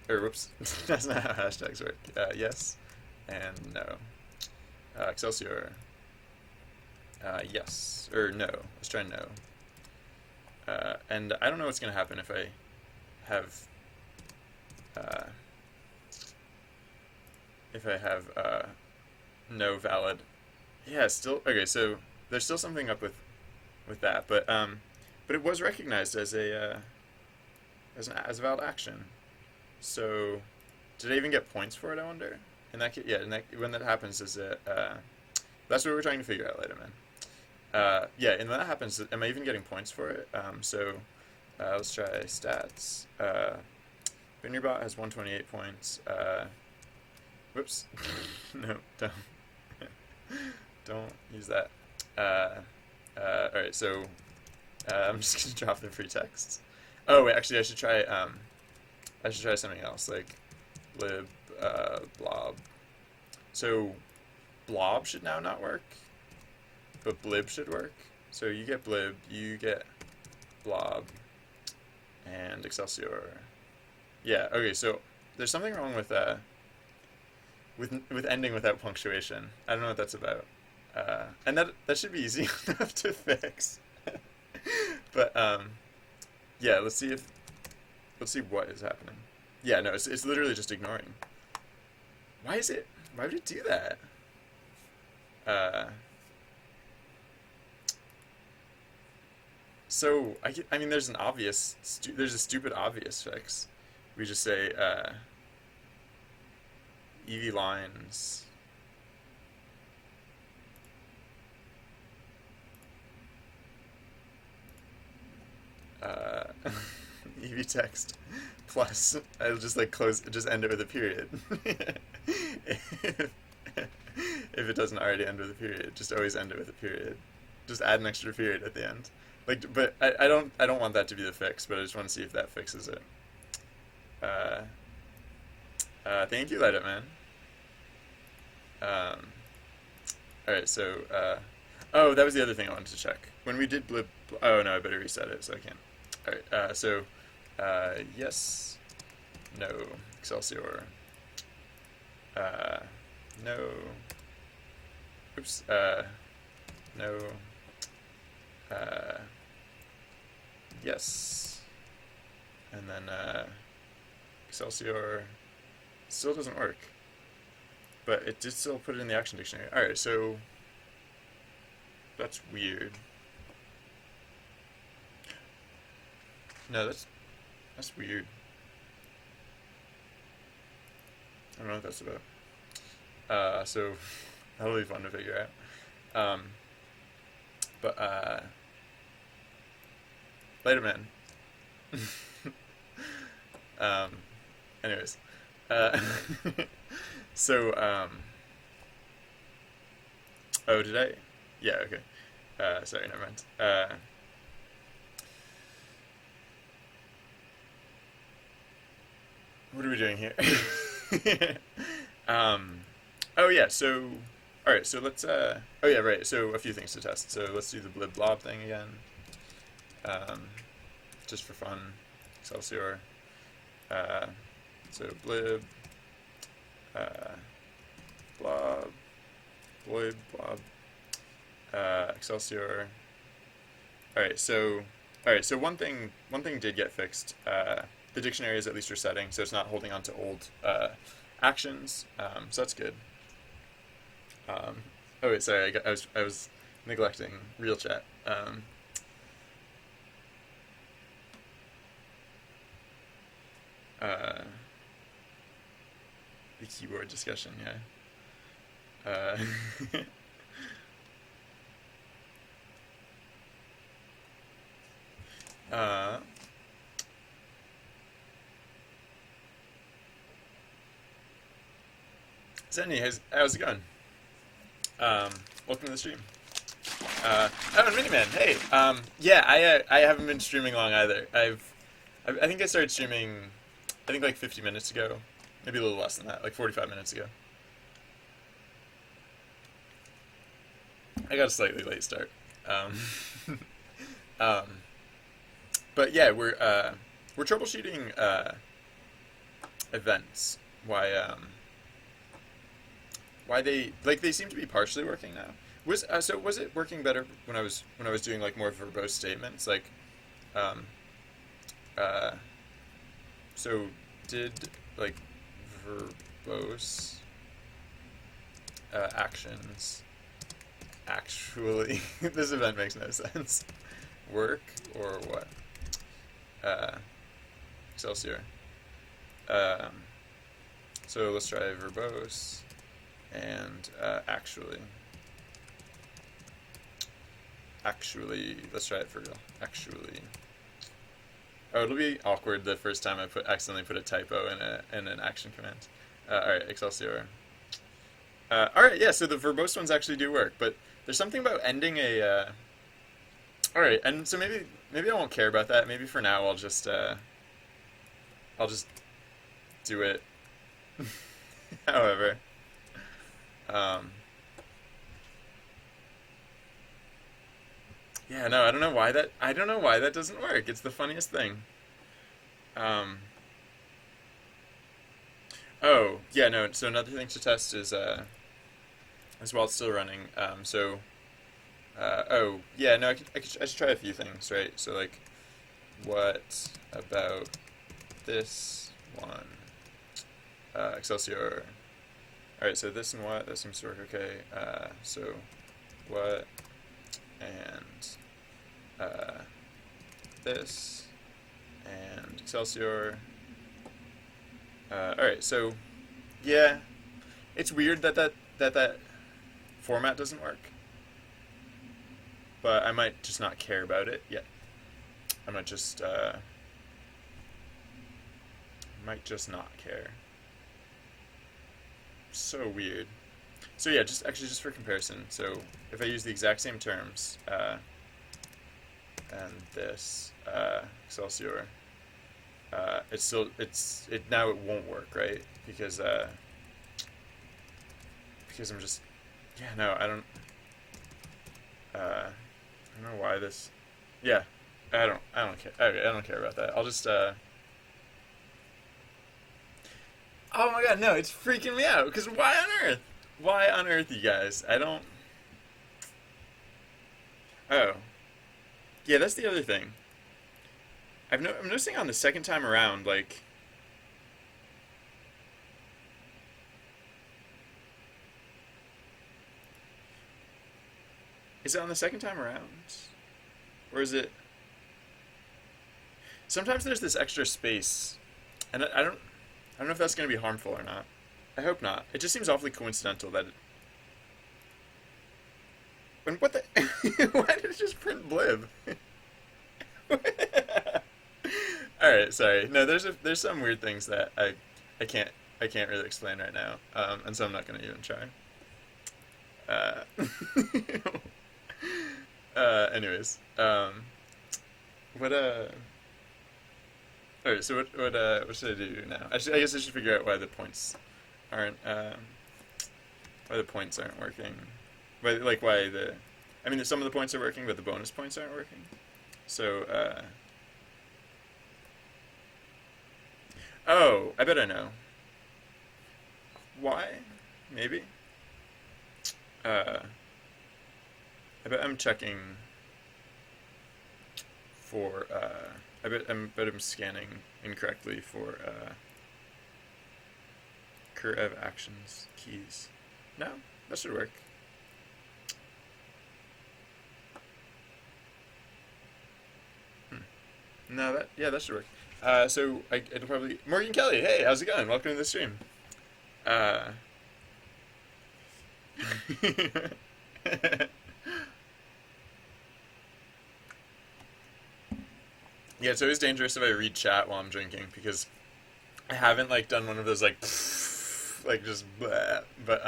Or whoops, that's not how hashtags work. Yes and no. Excelsior. Yes or no. Let's try no. And I don't know what's gonna happen if I have no valid. Yeah, still okay. So there's still something up with that, but it was recognized as as a valid action. So did I even get points for it? I wonder. In that case, yeah. When that happens, is it? That's what we're trying to figure out later, man. Yeah, and when that happens, am I even getting points for it? Let's try stats. Binnerbot has 128 points. Whoops. No, don't. Don't use that. Alright, so I'm just gonna drop the free texts. Oh wait, actually I should try something else, like lib blob. So blob should now not work, but blib should work. So you get blib, you get blob, and Excelsior. Yeah, okay, so there's something wrong with with ending without punctuation. I don't know what that's about. And that should be easy enough to fix. But yeah, let's see what is happening. Yeah, no, it's literally just ignoring. Why would it do that? So I mean, there's there's a stupid obvious fix. We just say EV lines. EV text plus I'll just like just end it with a period. if, if it doesn't already end with a period, just always end it with a period. Just add an extra period at the end. Like, but I don't want that to be the fix, but I just want to see if that fixes it. Thank you, Light Up Man. All right, so oh, that was the other thing I wanted to check. When we did blip, oh no, I better reset it so I can't. All right, so yes, no, Excelsior, no, oops, no, yes, and then Excelsior still doesn't work, but it did still put it in the action dictionary. All right, so that's weird. No, that's weird. I don't know what that's about. So that'll be fun to figure out. But later, man. Anyways, uh, so oh, did I? Yeah, okay. Sorry, never mind. What are we doing here? Oh yeah, so all right, so let's oh yeah, right. So a few things to test. So let's do the blib blob thing again. Just for fun. Excelsior. So blib blob blib blob Excelsior. All right, so one thing did get fixed. The dictionary is at least resetting, so it's not holding on to old actions. So that's good. Oh wait, sorry, I was neglecting real chat. The keyboard discussion, yeah. Uh, Zenny, how's it going? Um, Welcome to the stream. Oh, and Miniman, hey. Yeah, I haven't been streaming long either. I think I started streaming, I think like 50 minutes ago, maybe a little less than that, like 45 minutes ago. I got a slightly late start. Um, um, but yeah, we're troubleshooting events. Why they seem to be partially working now. Was it working better when I was doing like more verbose statements um uh so did like verbose actions actually this event makes no sense work or what? uh Excelsior. um so let's try verbose and actually, let's try it for real. Actually, oh, it'll be awkward the first time I accidentally put a typo in an action command. All right, Excelsior. All right, yeah. So the verbose ones actually do work, but there's something about ending a. All right, and so maybe I won't care about that. Maybe for now I'll just do it. However, um, yeah, no, I don't know why that doesn't work. It's the funniest thing. Um, oh, yeah, no. So another thing to test is while it's still running. Oh, yeah, no, I should try a few things, right? So like, what about this one? Excelsior. All right, so this and what that seems to work okay. So what and this and Excelsior. All right, so yeah, it's weird that format doesn't work, but I might just not care about it yet. I might just not care. So weird. So yeah, just for comparison. So if I use the exact same terms and this Excelsior, it now it won't work, right? Because I'm just yeah, no, I don't know why this. Yeah, I don't care. Okay, I don't care about that. I'll just oh my god, no, it's freaking me out. Because why on earth? Why on earth, you guys? I don't. Oh, yeah, that's the other thing. I'm noticing on the second time around, like, is it on the second time around, or is it? Sometimes there's this extra space, and I don't know if that's going to be harmful or not. I hope not. It just seems awfully coincidental that. And what the? Why did it just print blib? All right, sorry. No, there's some weird things that I can't I can't really explain right now, and so I'm not going to even try. Uh, anyways, what all right. So what should I do now? I guess I should figure out aren't why the points aren't working. Why the I mean some of the points are working, but the bonus points aren't working. So oh, I bet I know why. Maybe uh, I bet I'm checking for bet I'm scanning incorrectly for curve actions keys. No, that should work. No, that should work. It'll probably Morgan Kelly. Hey, how's it going? Welcome to the stream. Uh, Yeah, it's always dangerous if I read chat while I'm drinking because I haven't like done one of those like like just bleh. But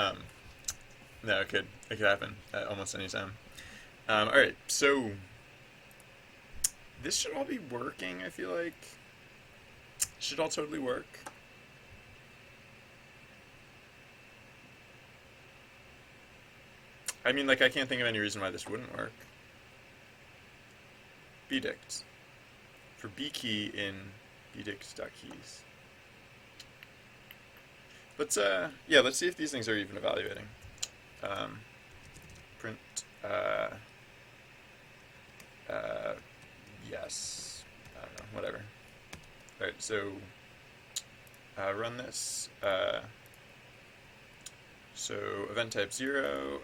no, it could happen at almost any time. All right, so this should all be working. I feel like should all totally work. I mean, like I can't think of any reason why this wouldn't work. bdict for b key in bdict.keys. Let's let's see if these things are even evaluating. Print yes. I don't know, whatever. Alright, so run this. So event type 0.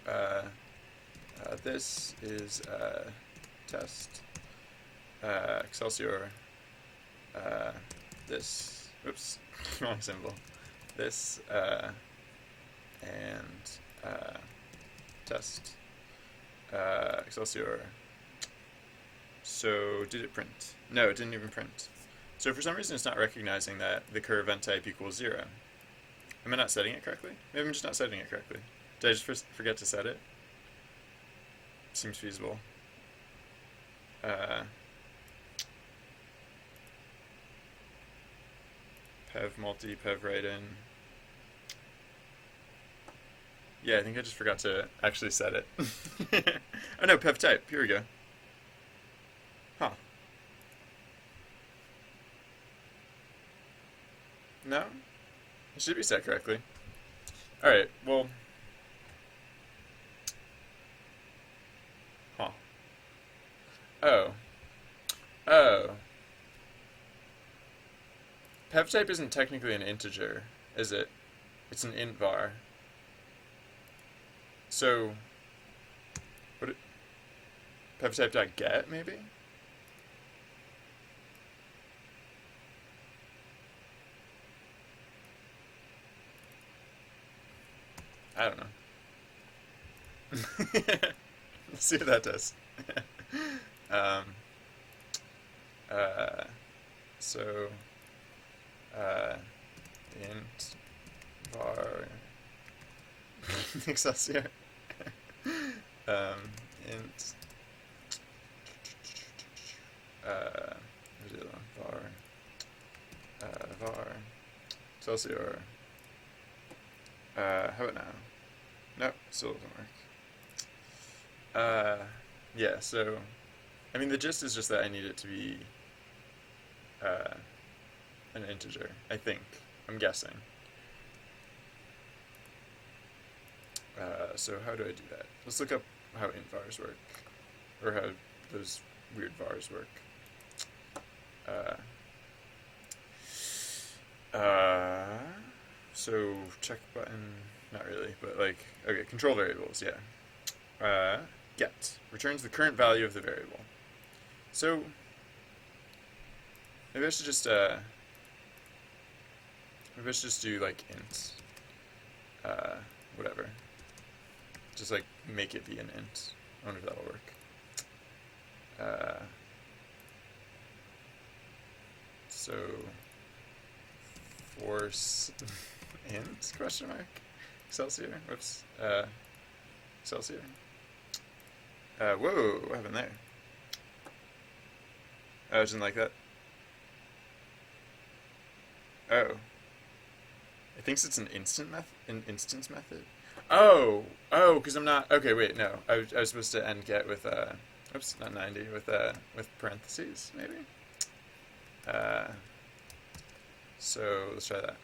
This is test. Excelsior. This. Oops, wrong symbol. This and test. Excelsior. So did it print? No, it didn't even print. So for some reason it's not recognizing that the cur event type equals 0. Am I not setting it correctly? Maybe I'm just not setting it correctly. Did I just forget to set it? Seems feasible. Pev multi, pev write in. Yeah, I think I just forgot to actually set it. Oh no, pev type. Here we go. Huh. No? It should be set correctly. Alright, well. Huh. Oh. Oh. Pev type isn't technically an integer, is it? It's an int var. So, what? Pev type.get maybe? I don't know. Let's see what that does. um, so, int var Excelsior. Int var var Excelsior. How about now? Nope, still doesn't work. Yeah, so I mean the gist is just that I need it to be an integer, I think. I'm guessing. So how do I do that? Let's look up how int vars work, or how those weird vars work. So check button, not really, but like, okay, control variables, yeah. Get returns the current value of the variable. So maybe I should just do like int, whatever. Just like make it be an int. I wonder if that'll work. So force int question mark Excelsior. Whoops. Excelsior. Whoa, what happened there? Oh, it didn't like that. Oh. It thinks it's an instance method. Oh, because I'm not. Okay, wait, no. I was supposed to end get with oops, not 90 with parentheses maybe. So let's try that.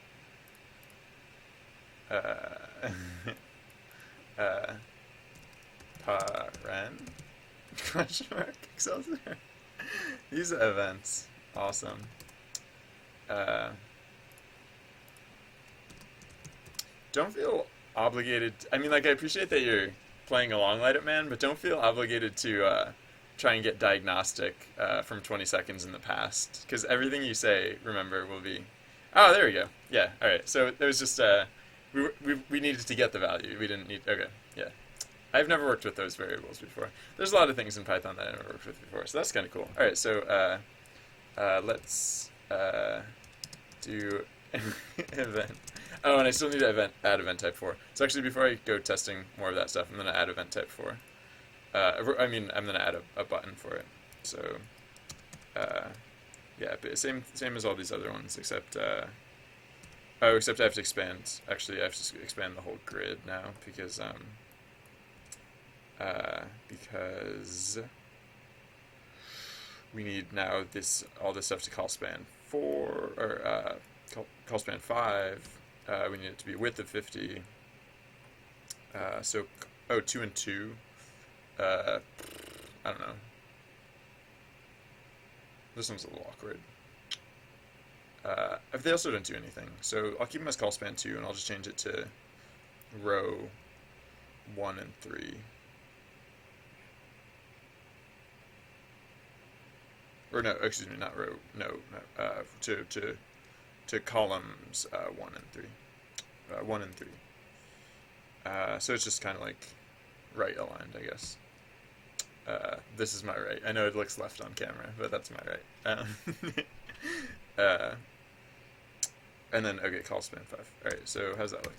Paren question mark Excelsior. These events, awesome. Don't feel obligated. I mean, like, I appreciate that you're playing along, Light Up Man, but don't feel obligated to try and get diagnostic from 20 seconds in the past, because everything you say, remember, will be. Oh, there we go. Yeah. All right. So there was just we needed to get the value. We didn't need. Okay. Yeah. I've never worked with those variables before. There's a lot of things in Python that I never worked with before, so that's kind of cool. All right. So Let's do event. Oh, and I still need to add event type 4. So actually, before I go testing more of that stuff, I'm going to add event type 4. I mean, I'm going to add a button for it. So, yeah, but same as all these other ones, except except I have to expand. Actually, I have to expand the whole grid now because we need now all this stuff to call span 4 or call span 5. We need it to be width of 50. So 2 and 2. I don't know. This one's a little awkward. If they also don't do anything, so I'll keep them as call span 2, and I'll just change it to row 1 and 3. Or no, excuse me, not row. No, to columns 1 and 3. 1 and 3. So it's just kind of like right aligned, I guess. This is my right. I know it looks left on camera, but that's my right. And then, okay, call span 5. Alright, so how's that look?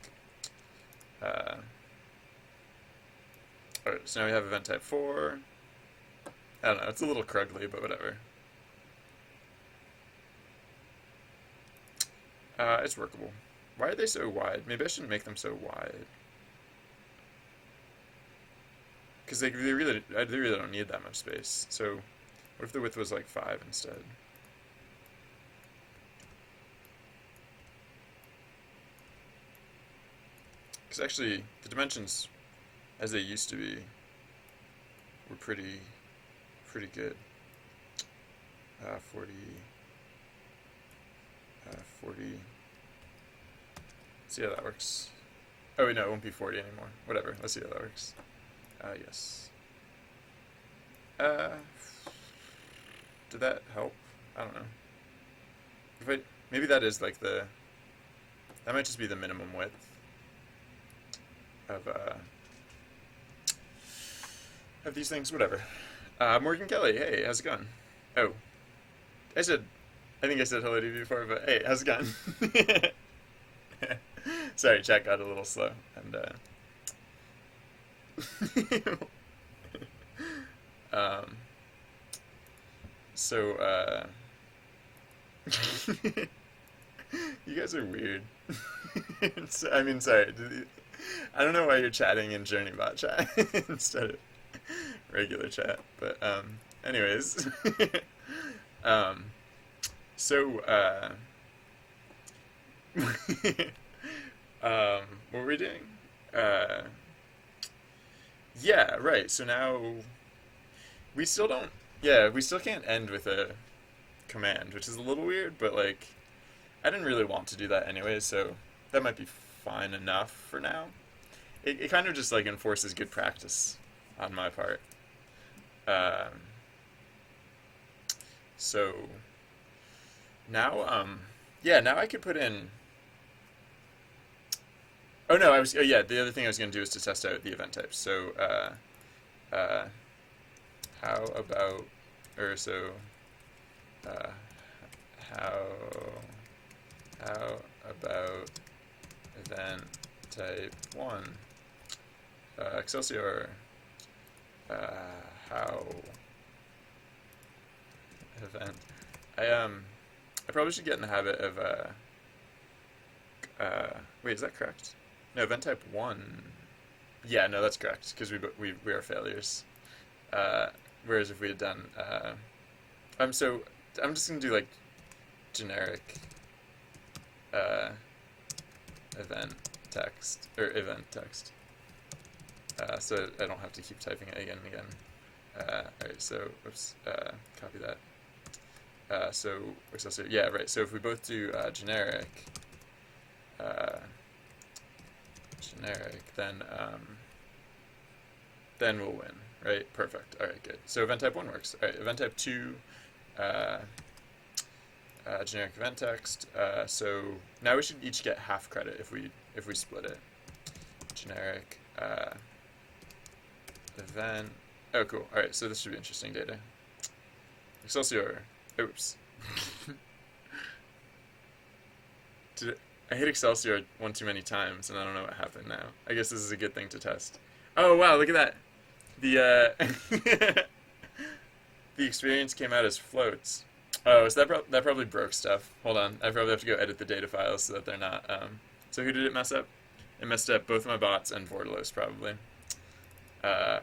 Alright, so now we have event type 4. I don't know, it's a little crugly, but whatever. It's workable. Why are they so wide? Maybe I shouldn't make them so wide. Because they really don't need that much space. So, what if the width was like 5 instead? Because actually, the dimensions, as they used to be, were pretty good. 40. 40. See how that works. Oh wait, no, it won't be 40 anymore. Whatever. Let's see how that works. Yes. Did that help? I don't know. Maybe that is like that might just be the minimum width of these things. Whatever. Morgan Kelly, hey, how's it going? Oh, I think I said hello to you before, but hey, how's it going? Sorry, chat got a little slow, and so you guys are weird. I mean, sorry. I don't know why you're chatting in JourneyBot chat instead of regular chat, but anyways. So what were we doing? Yeah, right. So now we still don't. Yeah, we still can't end with a command, which is a little weird, but like I didn't really want to do that anyway, so that might be fine enough for now. It kind of just like enforces good practice on my part. So now, yeah, now I could put in. Oh no, oh yeah, the other thing I was going to do is to test out the event types. So, how about, or so, how about event type 1, Excelsior, how event, I probably should get in the habit of, wait, is that correct? No, event type 1. Yeah, no, that's correct, because we are failures. Whereas if we had done, so I'm just gonna do like generic event text or event text, so I don't have to keep typing it again and again. All right, so oops, copy that. So yeah, right. So if we both do generic, then we'll win, right? Perfect. All right, good. So event type 1 works. All right, event type 2, generic event text. So now we should each get half credit if we split it. Generic event. Oh, cool. All right, so this should be interesting data. Excelsior. Oops. Did I hit Excelsior one too many times, and I don't know what happened now. I guess this is a good thing to test. Oh wow, look at that. The the experience came out as floats. Oh, so that probably broke stuff. Hold on, I probably have to go edit the data files so that they're not. So who did it mess up? It messed up both of my bots and Vortelos probably.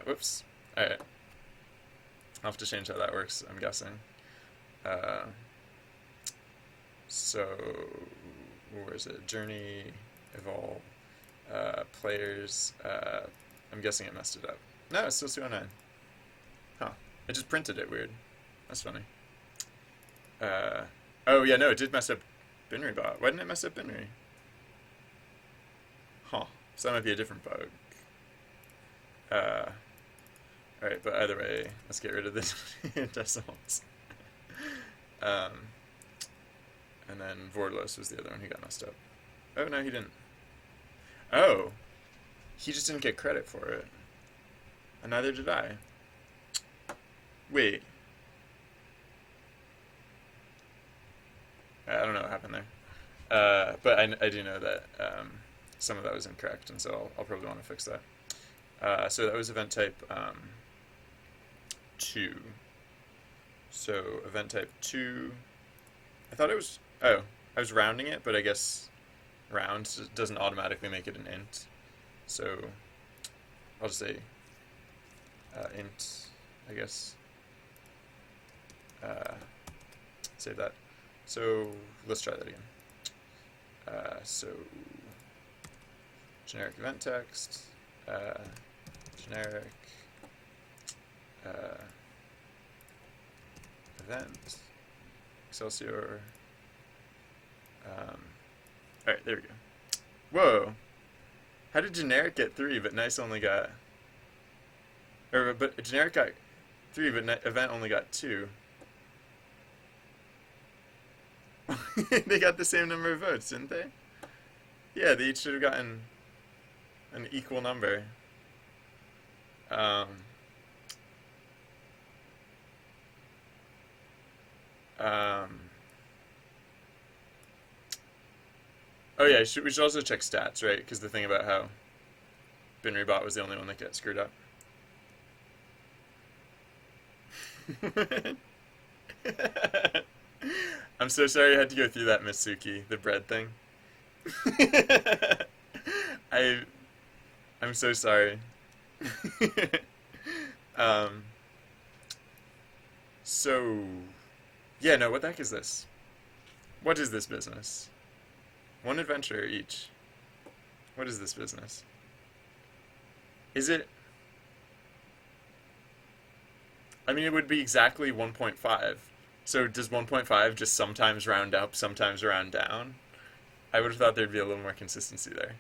Whoops. All right. I'll have to change how that works. I'm guessing. Uh, so where is it? Journey, evolve, players. I'm guessing it messed it up. No, it's still 209. Huh. It just printed it weird. That's funny. Oh yeah, no, it did mess up Binary bot. Why didn't it mess up Binary? Huh. So that might be a different bug. Alright, but either way, let's get rid of the decimals. And then Vortelos was the other one who got messed up. Oh, no, he didn't. Oh! He just didn't get credit for it. And neither did I. Wait. I don't know what happened there. But I do know that some of that was incorrect, and so I'll probably want to fix that. So that was event type 2. So event type 2, I thought it was, oh, I was rounding it, but I guess round doesn't automatically make it an int. So I'll just say int, I guess. Save that. So let's try that again. So generic event text, generic event, Excelsior. Alright, there we go. Whoa! How did generic get 3, but nice only got... but generic got 3, but event only got 2. They got the same number of votes, didn't they? Yeah, they each should have gotten an equal number. Oh yeah, we should also check stats, right? Because the thing about how Binary Bot was the only one that got screwed up. I'm so sorry I had to go through that, Miss Suki, the bread thing. I'm so sorry. So yeah, no, what the heck is this? What is this business? One adventure each. What is this business? Is it... I mean, it would be exactly 1.5. So does 1.5 just sometimes round up, sometimes round down? I would have thought there'd be a little more consistency there.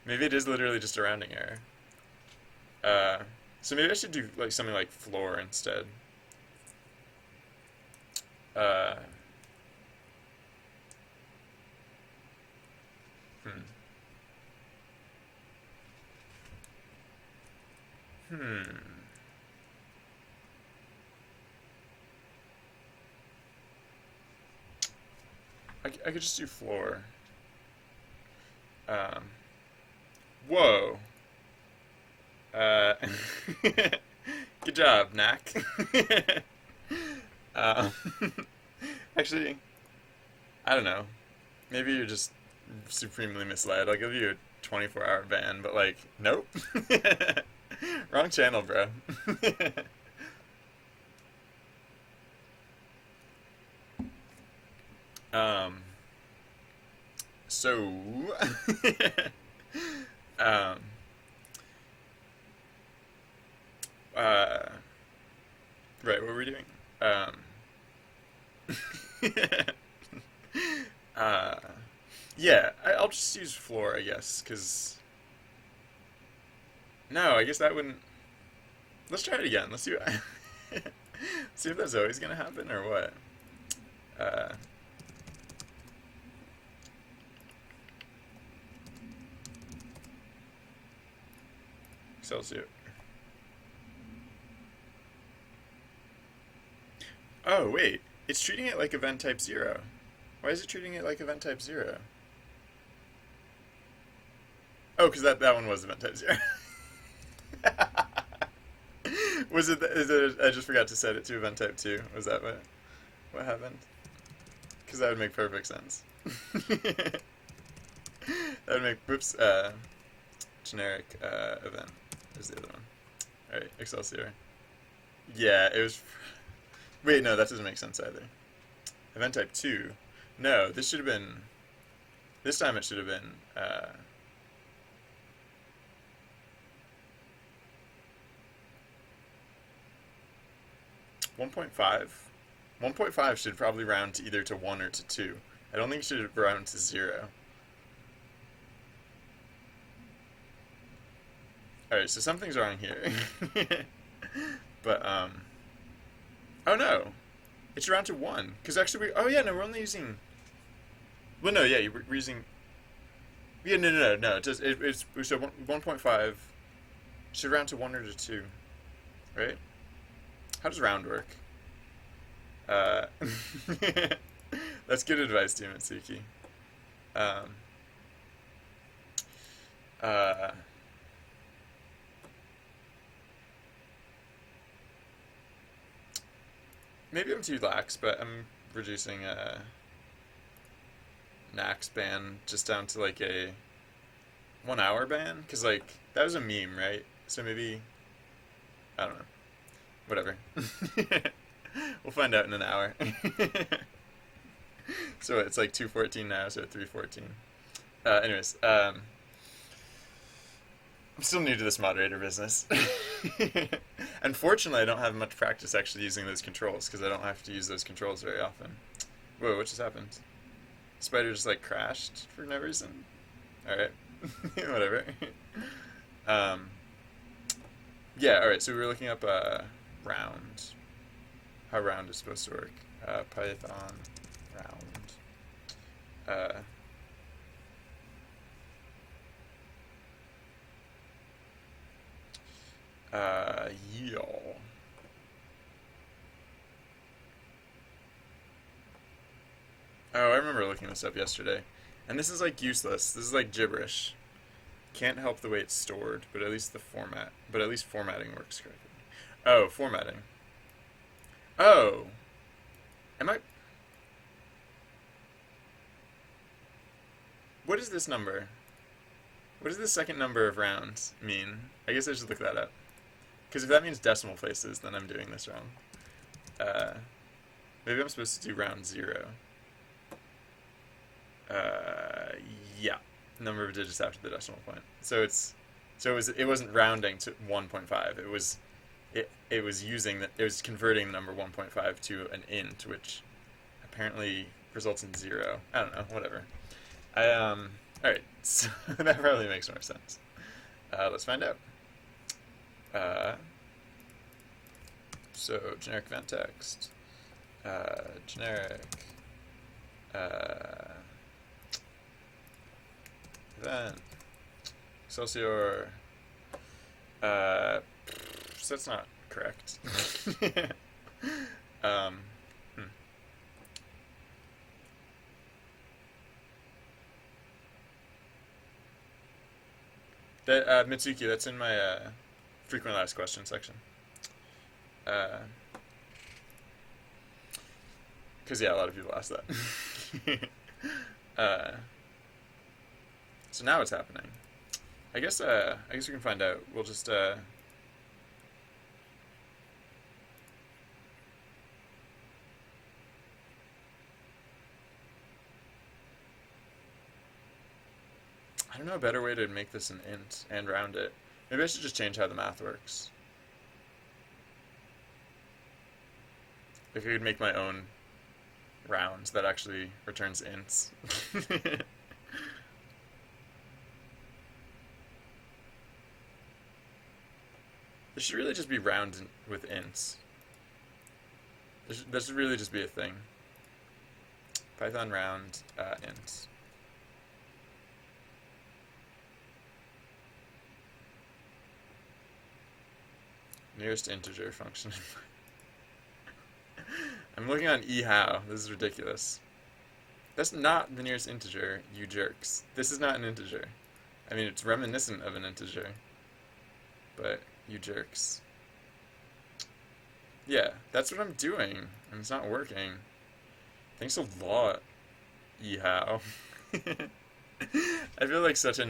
Maybe it is literally just a rounding error. So maybe I should do like something like floor instead. I could just do floor. Whoa. Good job, Knack. Actually, I don't know. Maybe you're just supremely misled. I'll give you a 24-hour ban, but like, nope. Wrong channel, bro. So, right, what were we doing? Yeah, I'll just use floor, I guess, because... No, I guess that wouldn't... Let's try it again. Let's see what... see if that's always going to happen, or what? Excelsior. Oh, wait. It's treating it like event type 0. Why is it treating it like event type 0? Oh, because that one was event type 0. Was it, is it, I just forgot to set it to event type 2. Was that what happened? Because that would make perfect sense. That would make, whoops, generic event is the other one. Alright, Excelsior. Yeah, it was, wait, no, that doesn't make sense either. Event type 2. No, this should have been, this time it should have been, 1.5. 1.5 should probably round to either to 1 or to 2. I don't think it should round to 0. Alright, so something's wrong here. But, oh no! It should round to 1. Because actually oh yeah, no, we're only using, well no, yeah, we're using, yeah, no, it does, it's, so 1.5 should round to 1 or to 2, right? How does round work? Uh, that's good advice, Demon Suki. Um, uh, maybe I'm too lax, but I'm reducing Nax ban just down to like a 1 hour ban, because like that was a meme, right? So maybe, I don't know. Whatever. We'll find out in an hour. So it's like 2:14 now, so 3:14. Anyways, I'm still new to this moderator business. Unfortunately, I don't have much practice actually using those controls, because I don't have to use those controls very often. Whoa, what just happened? Spider just like crashed for no reason? Alright. Whatever. Yeah, alright, so we were looking up round. How round is supposed to work. Python round. Y'all. Oh, I remember looking this up yesterday. And this is like useless. This is like gibberish. Can't help the way it's stored, but at least formatting works correctly. Oh, formatting. Oh. Am I... What is this number? What does the second number of rounds mean? I guess I should look that up. Because if that means decimal places, then I'm doing this wrong. Maybe I'm supposed to do round 0. Yeah. Number of digits after the decimal point. So it wasn't rounding to 1.5. It was converting the number 1.5 to an int, which apparently results in 0. I don't know, whatever. Alright, so that probably makes more sense. Let's find out. So generic event text, generic event Excelsior. So that's not correct. um, hmm. That Mitsuki, that's in my frequently asked questions section. Because yeah, a lot of people ask that. So now what's happening? I guess we can find out. We'll just I don't know a better way to make this an int and round it. Maybe I should just change how the math works. If I could make my own rounds that actually returns ints. This should really just be round with ints. This should really just be a thing. Python round ints. Nearest integer function. I'm looking on eHow. This is ridiculous. That's not the nearest integer, you jerks. This is not an integer. I mean, it's reminiscent of an integer, but you jerks. Yeah, that's what I'm doing, and it's not working. Thanks a lot, eHow. I feel like such a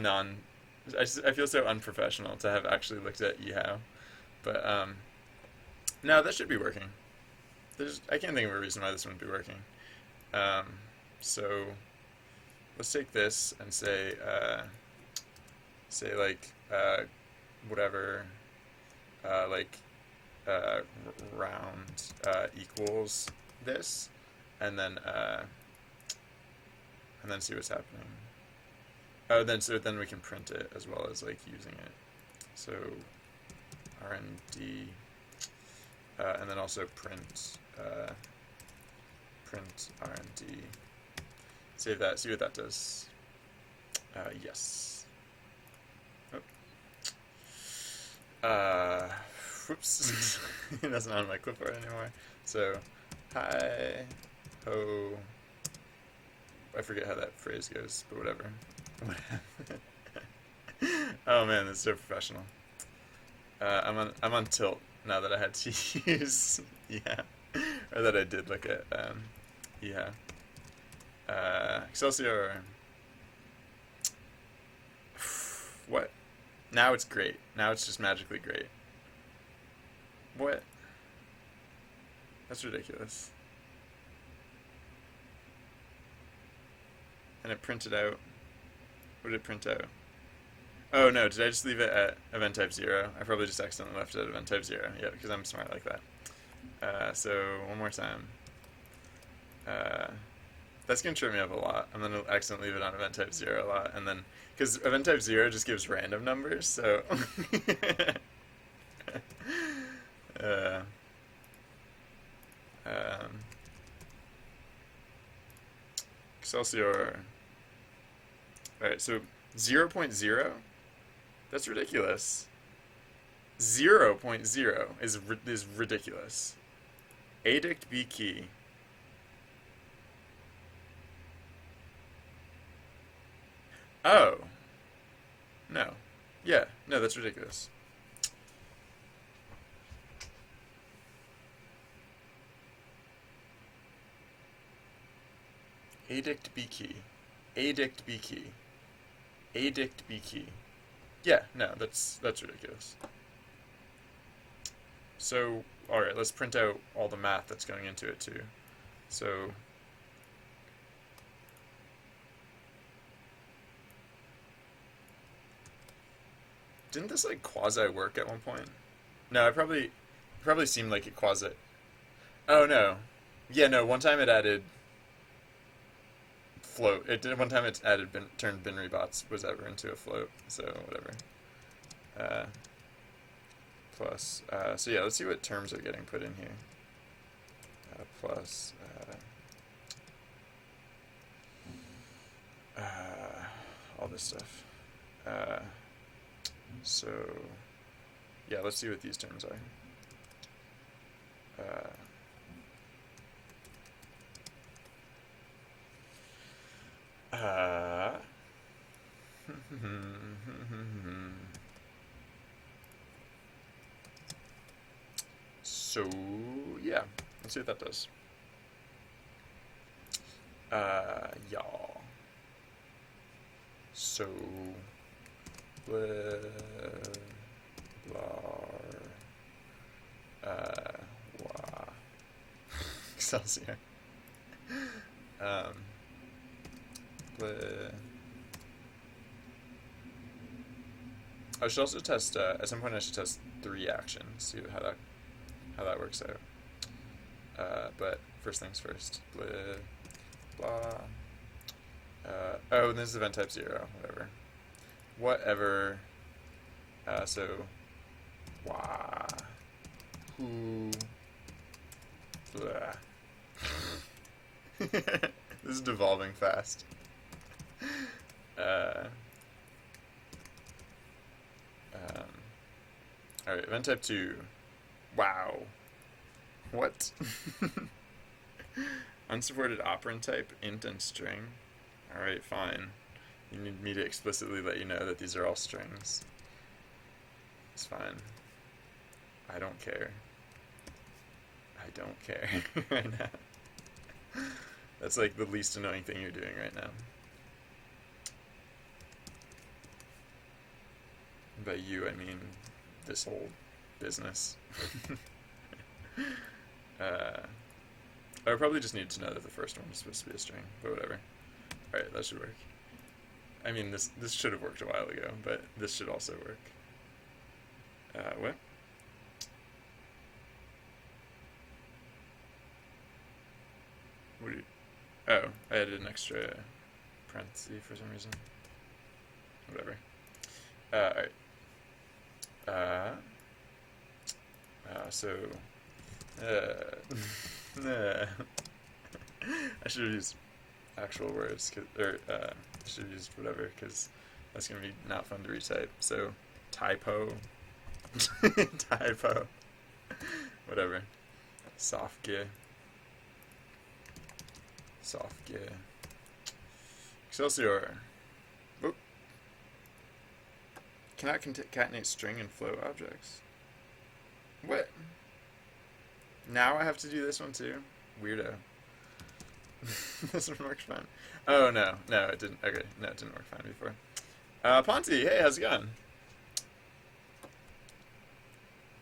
I feel so unprofessional to have actually looked at eHow. But, no, that should be working. I can't think of a reason why this wouldn't be working. Um, so, let's take this and say like, whatever, like, round equals this, and then see what's happening. Oh, then we can print it as well as like using it. So RND, and then also print RND. Save that. See what that does. Yes. Oh. Whoops. That's not on my clipboard anymore. So, hi, ho. I forget how that phrase goes, but whatever. Oh man, that's so professional. I'm on tilt now that I had to use or that I did look at Excelsior. What? Now it's great. Now it's just magically great. What? That's ridiculous. And it printed out. What did it print out? Oh no, did I just leave it at event type 0? I probably just accidentally left it at event type 0. Yeah, because I'm smart like that. So, one more time. That's going to trip me up a lot. I'm going to accidentally leave it on event type 0 a lot. And then, because event type 0 just gives random numbers, so. Excelsior. Alright, so 0.0? That's ridiculous. 0.0 is ridiculous. Adict B key. Oh. No. Yeah, no, that's ridiculous. Adict B key. Adict B key. Adict B key. Yeah, no, that's ridiculous. So, alright, let's print out all the math that's going into it too. So, didn't this like quasi work at one point? No, it probably seemed like it quasi. Oh no. Yeah, no, one time it added float. It did one time. It added turned binary bots was ever into a float. So whatever. Plus. So yeah, let's see what terms are getting put in here. Plus. All this stuff. So yeah, let's see what these terms are. So yeah, let's see what that does. Y'all. So blah wah Excelsior. Blah. I should also test. At some point, I should test 3 actions. See how that works out. But first things first. Blah blah. Oh, and this is event type 0. Whatever. So wah who blah. This is devolving fast. Alright, event type 2. Wow. What? Unsupported operand type, int and string. Alright, fine. You need me to explicitly let you know that these are all strings. It's fine. I don't care. I don't care right now. That's like the least annoying thing you're doing right now. By you, I mean this whole business. I probably just need to know that the first one is supposed to be a string, but whatever. Alright, that should work. I mean, this should have worked a while ago, but this should also work. What? What do you... Oh, I added an extra parenthesis for some reason. Whatever. Alright. I should have used actual words, or I should have used whatever, because that's going to be not fun to retype. So, typo. Typo. Whatever. Softgear. Softgear. Excelsior. Oop. Cannot concatenate string and flow objects. What? Now I have to do this one too? Weirdo. This one worked fine. Oh, no. No, it didn't. Okay, no, it didn't work fine before. Ponty, hey, how's it going?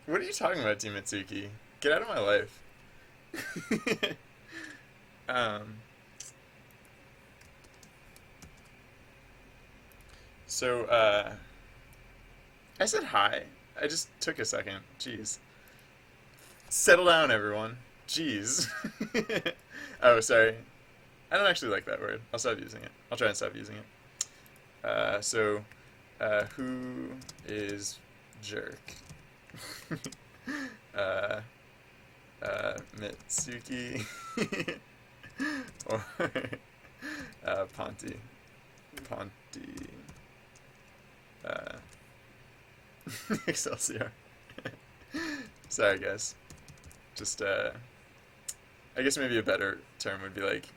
What are you talking about, Team Mitsuki? Get out of my life. I said hi. I just took a second. Jeez. Settle down, everyone. Jeez. Oh, sorry. I don't actually like that word. I'll stop using it. I'll try and stop using it. Who is jerk? Mitsuki or Ponty. Excelsior. Sorry, guys. Just, I guess maybe a better term would be like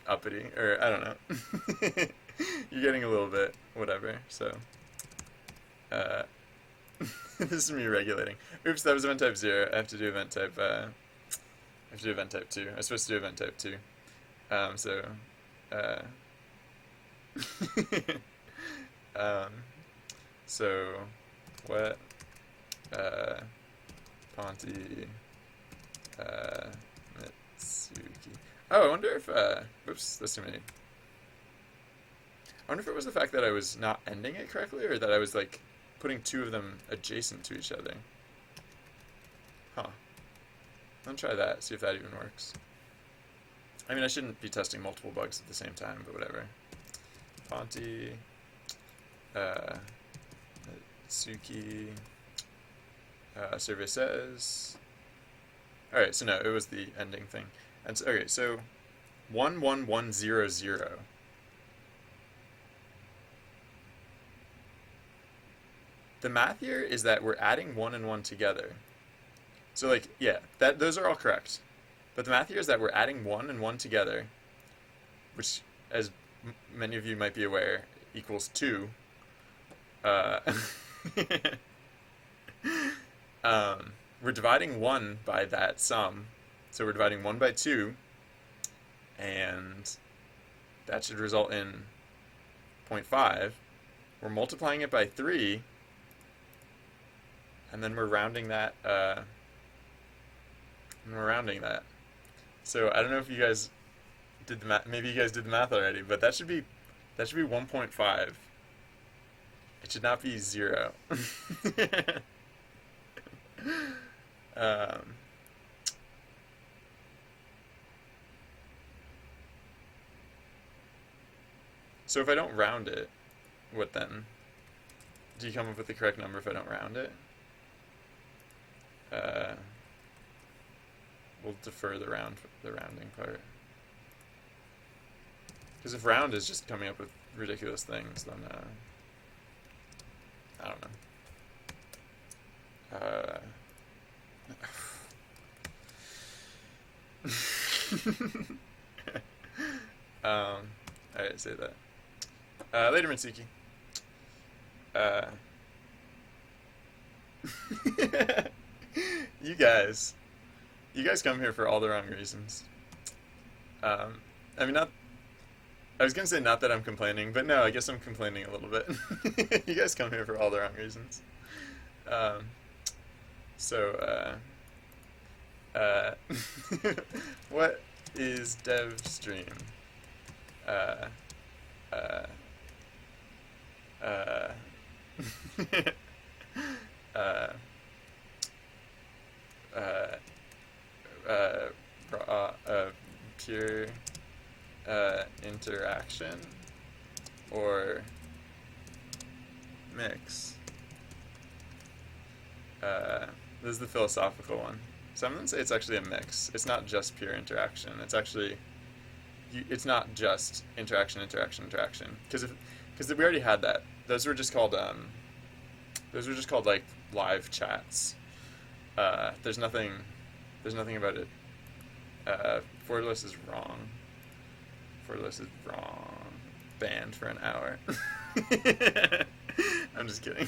uppity, or I don't know. You're getting a little bit whatever, so. This is me regulating. Oops, that was event type 0. I have to do event type, I have to do event type 2. I was supposed to do event type 2. So, what, Ponty, Mitsuki. Oh, I wonder if, whoops, that's too many. I wonder if it was the fact that I was not ending it correctly, or that I was, like, putting two of them adjacent to each other. Huh. I'll try that, see if that even works. I mean, I shouldn't be testing multiple bugs at the same time, but whatever. Ponty, Mitsuki, survey says. Alright, so no, it was the ending thing. And so, okay, so 11100. The math here is that we're adding 1 and 1 together. So, like, yeah, those are all correct. But the math here is that we're adding 1 and 1 together, which, as many of you might be aware, equals 2. We're dividing 1 by that sum. So we're dividing 1 by 2, and that should result in 0.5. We're multiplying it by 3, and then we're rounding that, So I don't know if you guys did the math. Maybe you guys did the math already, but that should be 1.5. It should not be 0. So if I don't round it, what then? Do you come up with the correct number if I don't round it? We'll defer the rounding part. Because if round is just coming up with ridiculous things, then I don't know. Alright, say that. Later, Mitsuki. Uh, you guys. You guys come here for all the wrong reasons. I mean, not. I was gonna say not that I'm complaining, but no, I guess I'm complaining a little bit. You guys come here for all the wrong reasons. Um, so, what is DevStream? Uh, uh, uh, uh, uh, pure interaction or mix. This is the philosophical one. Some of them say it's actually a mix. It's not just pure interaction. It's actually, it's not just interaction, interaction, interaction. Because we already had that. Those were just called like live chats. There's nothing about it. Forless is wrong. Forless is wrong. Banned for an hour. I'm just kidding.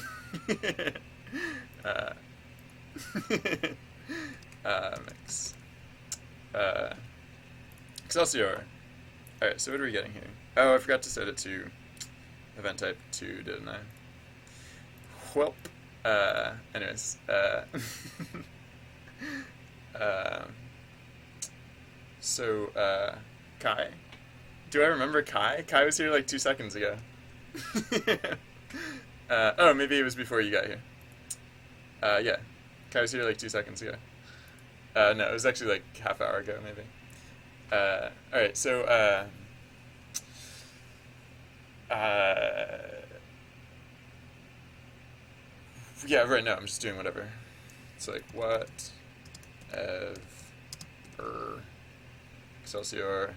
Mix. Excelsior. Alright, so what are we getting here? Oh, I forgot to set it to event type 2, didn't I? Welp. Anyways. So, Kai? Do I remember Kai? Kai was here like 2 seconds ago. Oh, maybe it was before you got here. Yeah. Kai was here like 2 seconds ago. No, it was actually like half hour ago, maybe. Alright, so, yeah, right now I'm just doing whatever. It's like, what? Excelsior.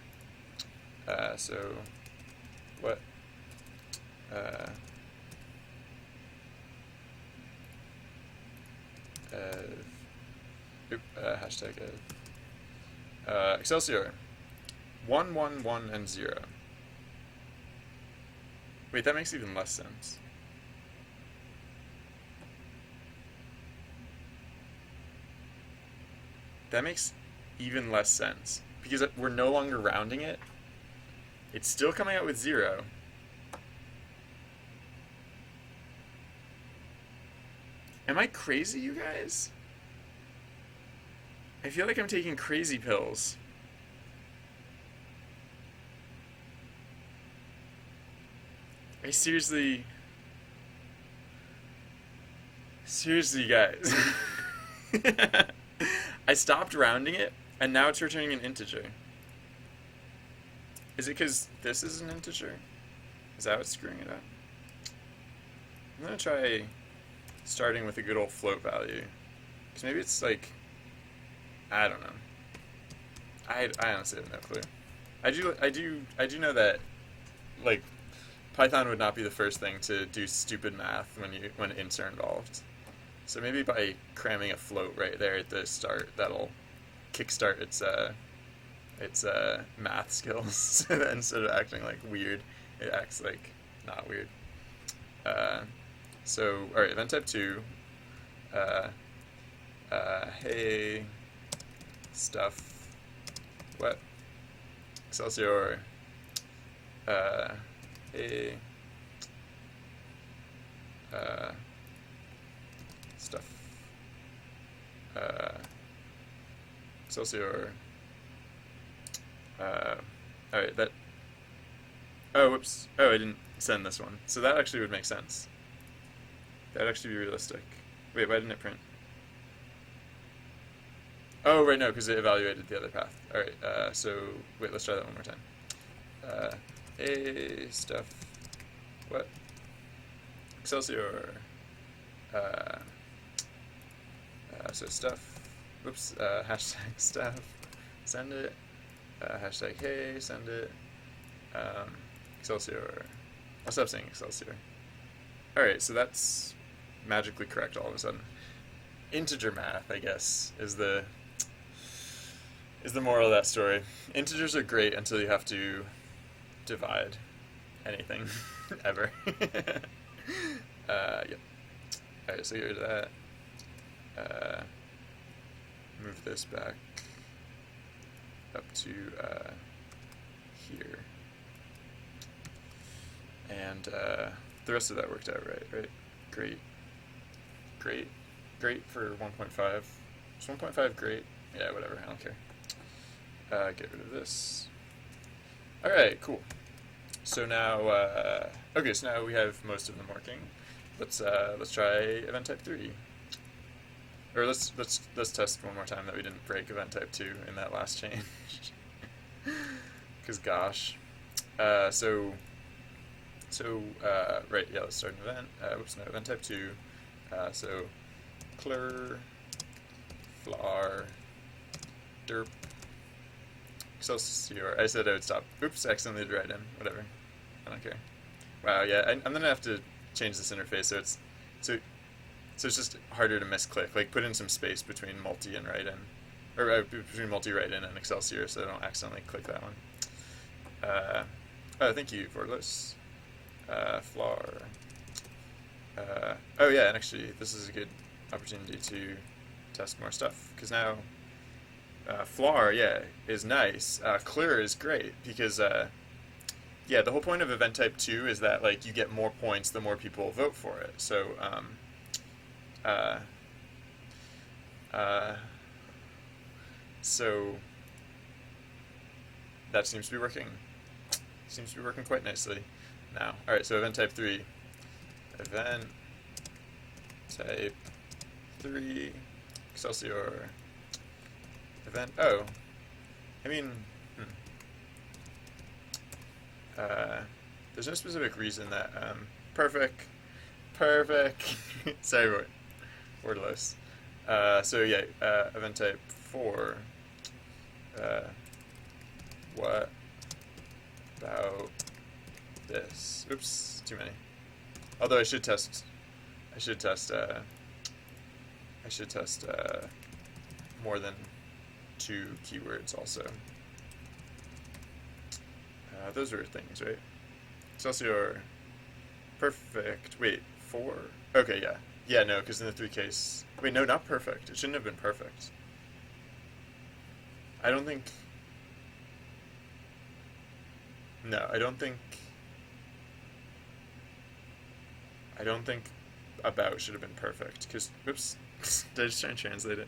So, what? Hashtag Excelsior. 1, 1, 1, and 0. Wait, that makes even less sense. That makes even less sense. Because we're no longer rounding it. It's still coming out with 0. Am I crazy, you guys? I feel like I'm taking crazy pills. I seriously, guys. I stopped rounding it, and now it's returning an integer. Is it because this is an integer? Is that what's screwing it up? I'm gonna try starting with a good old float value, because maybe it's like, I don't know. I honestly have no clue. I do know that, like, Python would not be the first thing to do stupid math when ints are involved. So maybe by cramming a float right there at the start, that'll kickstart its math skills. So that instead of acting like weird, it acts like not weird. So all right, event type 2. Hey, stuff. What? Excelsior. Hey. Stuff. Excelsior. Alright, that. Oh, whoops. Oh, I didn't send this one. So that actually would make sense. That'd actually be realistic. Wait, why didn't it print? Oh, right, no, because it evaluated the other path. Alright, so, wait, let's try that one more time. A stuff. What? Excelsior. So stuff. Whoops, hashtag stuff. Send it. Hashtag hey, send it. Excelsior. I'll stop saying Excelsior. Alright, so that's magically correct all of a sudden. Integer math, I guess, is the is the moral of that story. Integers are great until you have to divide anything ever. Yep. Alright, so here's that. Move this back up to here. And the rest of that worked out right? Great. Great for 1.5. Is 1.5 great? Yeah, whatever, I don't care. Get rid of this. Alright, cool. So now, okay, so now we have most of them working. Let's try event type 3. Or let's test one more time that we didn't break event type 2 in that last change. Cause gosh. Right, yeah, let's start an event. Whoops, no, event type 2. So clear flar derp Excelsior. I said I would stop. Oops, accidentally did write in. Whatever. I don't care. Wow, yeah, I'm gonna have to change this interface so it's just harder to misclick. Like put in some space between multi and write in, or between multi write in and Excelsior, so I don't accidentally click that one. Oh, thank you, Vorlos. Flar. Oh yeah, and actually this is a good opportunity to test more stuff because now flar, yeah, is nice. Clear is great because yeah, the whole point of event type 2 is that like you get more points the more people vote for it. So so that seems to be working. Seems to be working quite nicely now. All right, so event type 3. Event type 3 Excelsior. Event. Oh, I mean, there's no specific reason that perfect. Sorry, wordless. So yeah, event type 4. What about this? Oops, too many. Although I should test more than 2 keywords also. Those are things, right? Excelsior. Perfect. Wait, 4? Okay, yeah. Yeah, no, because in the 3 case... Wait, no, not perfect. It shouldn't have been perfect. I don't think... No, I don't think about should have been perfect, because... Whoops. Did I just try and translate it?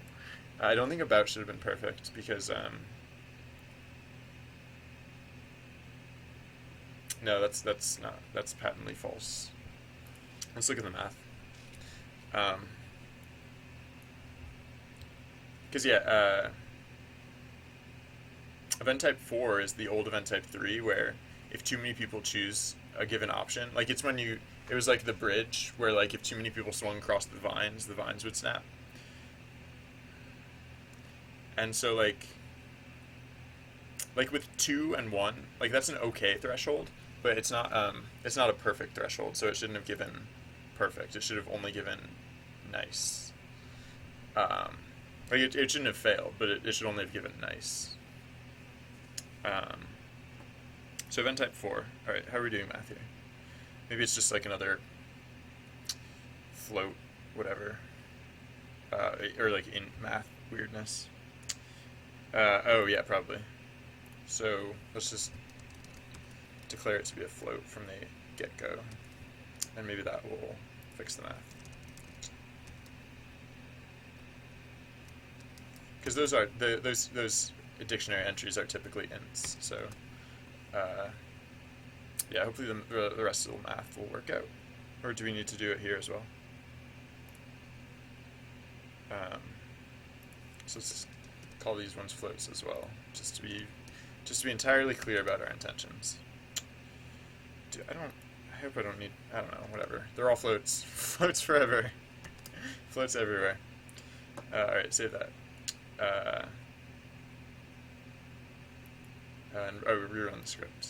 I don't think about should have been perfect, because... No, that's not. That's patently false. Let's look at the math. Because yeah, event type 4 is the old event type 3, where if too many people choose a given option, like it's when it was like the bridge, where like if too many people swung across the vines would snap. And so like with 2 and 1, like that's an okay threshold. But it's not a perfect threshold, so it shouldn't have given perfect. It should have only given nice. Like it shouldn't have failed, but it should only have given nice. So event type 4. All right, how are we doing math here? Maybe it's just like another float, whatever, or like in math weirdness. Oh yeah, probably. So let's just declare it to be a float from the get-go, and maybe that will fix the math. Because those dictionary entries are typically ints, so yeah, hopefully the rest of the math will work out. Or do we need to do it here as well? So let's call these ones floats as well, just to be entirely clear about our intentions. I hope I don't need, I don't know, whatever. They're all floats. Floats forever. Floats everywhere. Alright, save that. And rerun the script.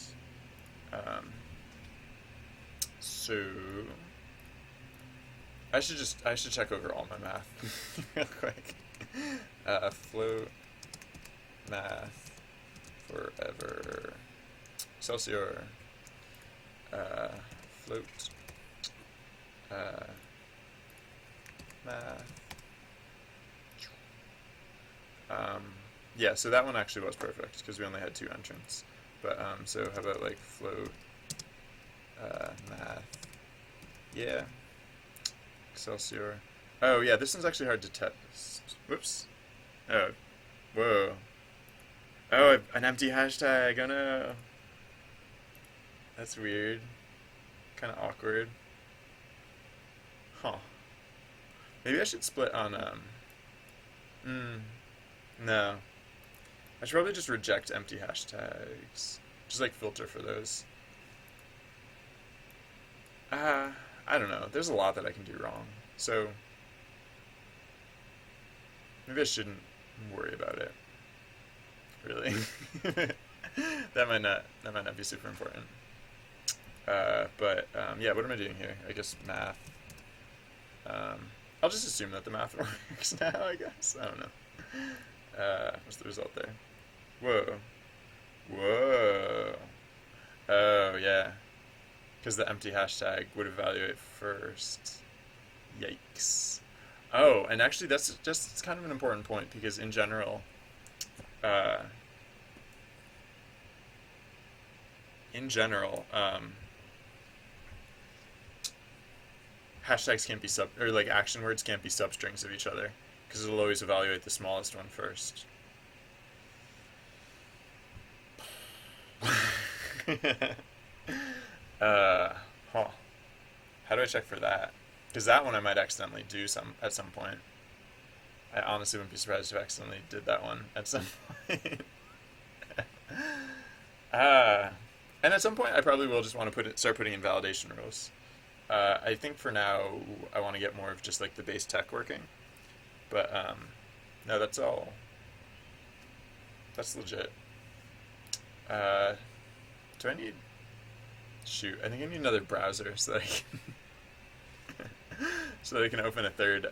So I should check over all my math real quick. Float math forever. Excelsior. Float. Math. Yeah, so that one actually was perfect because we only had 2 entrants. But so how about like float, math, yeah, Excelsior. Oh yeah, this one's actually hard to test. Whoops. Oh, whoa. Oh, an empty hashtag. Oh no. That's weird. Kind of awkward. Huh. Maybe I should split on no. I should probably just reject empty hashtags. Just like filter for those. I don't know. There's a lot that I can do wrong. So maybe I shouldn't worry about it. Really. That might not be super important. But yeah, what am I doing here? I guess math. I'll just assume that the math works now, I guess. I don't know. What's the result there? Whoa. Whoa. Oh, yeah. Because the empty hashtag would evaluate first. Yikes. Oh, and actually that's just it's kind of an important point because uh, hashtags can't be or like action words can't be substrings of each other because it'll always evaluate the smallest one first. Huh. How do I check for that? Because that one I might accidentally do at some point. I honestly wouldn't be surprised if I accidentally did that one at some point. uh, and at some point I probably will just want to start putting in validation rules. I think for now I want to get more of just like the base tech working. But no, that's all. That's legit. Do I need? Shoot, I think I need another browser so that I can so that I can open a third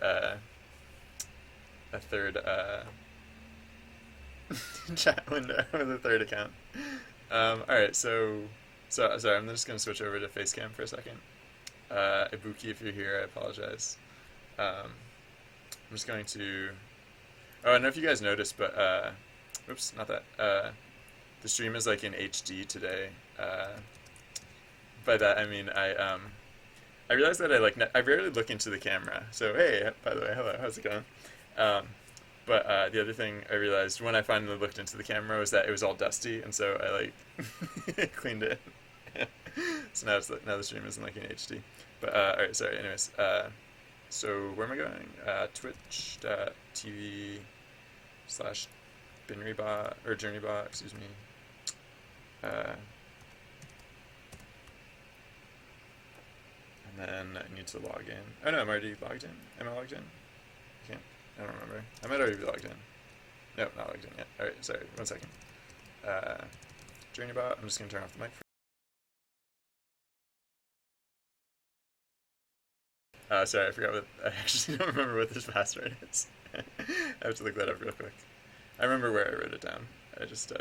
chat window with a third account. All right, so sorry, I'm just gonna switch over to Facecam for a second. Ibuki, if you're here, I apologize. I'm just going to. Oh, I don't know if you guys noticed, but oops, not that. The stream is like in HD today. By that I mean I realized that I rarely look into the camera. So hey, by the way, hello, how's it going? But the other thing I realized when I finally looked into the camera was that it was all dusty, and so I like cleaned it. So now the stream isn't like in HD. But all right, sorry. Anyways, so where am I going? Twitch.tv/binrybot or journeybot, excuse me. And then I need to log in. Oh no, I'm already logged in. Am I logged in? I don't remember. I might already be logged in. Nope, not logged in yet. Alright, sorry, 1 second. Journeybot, I'm just going to turn off the mic. Sorry, I forgot I actually don't remember what this password is. I have to look that up real quick. I remember where I wrote it down. I just,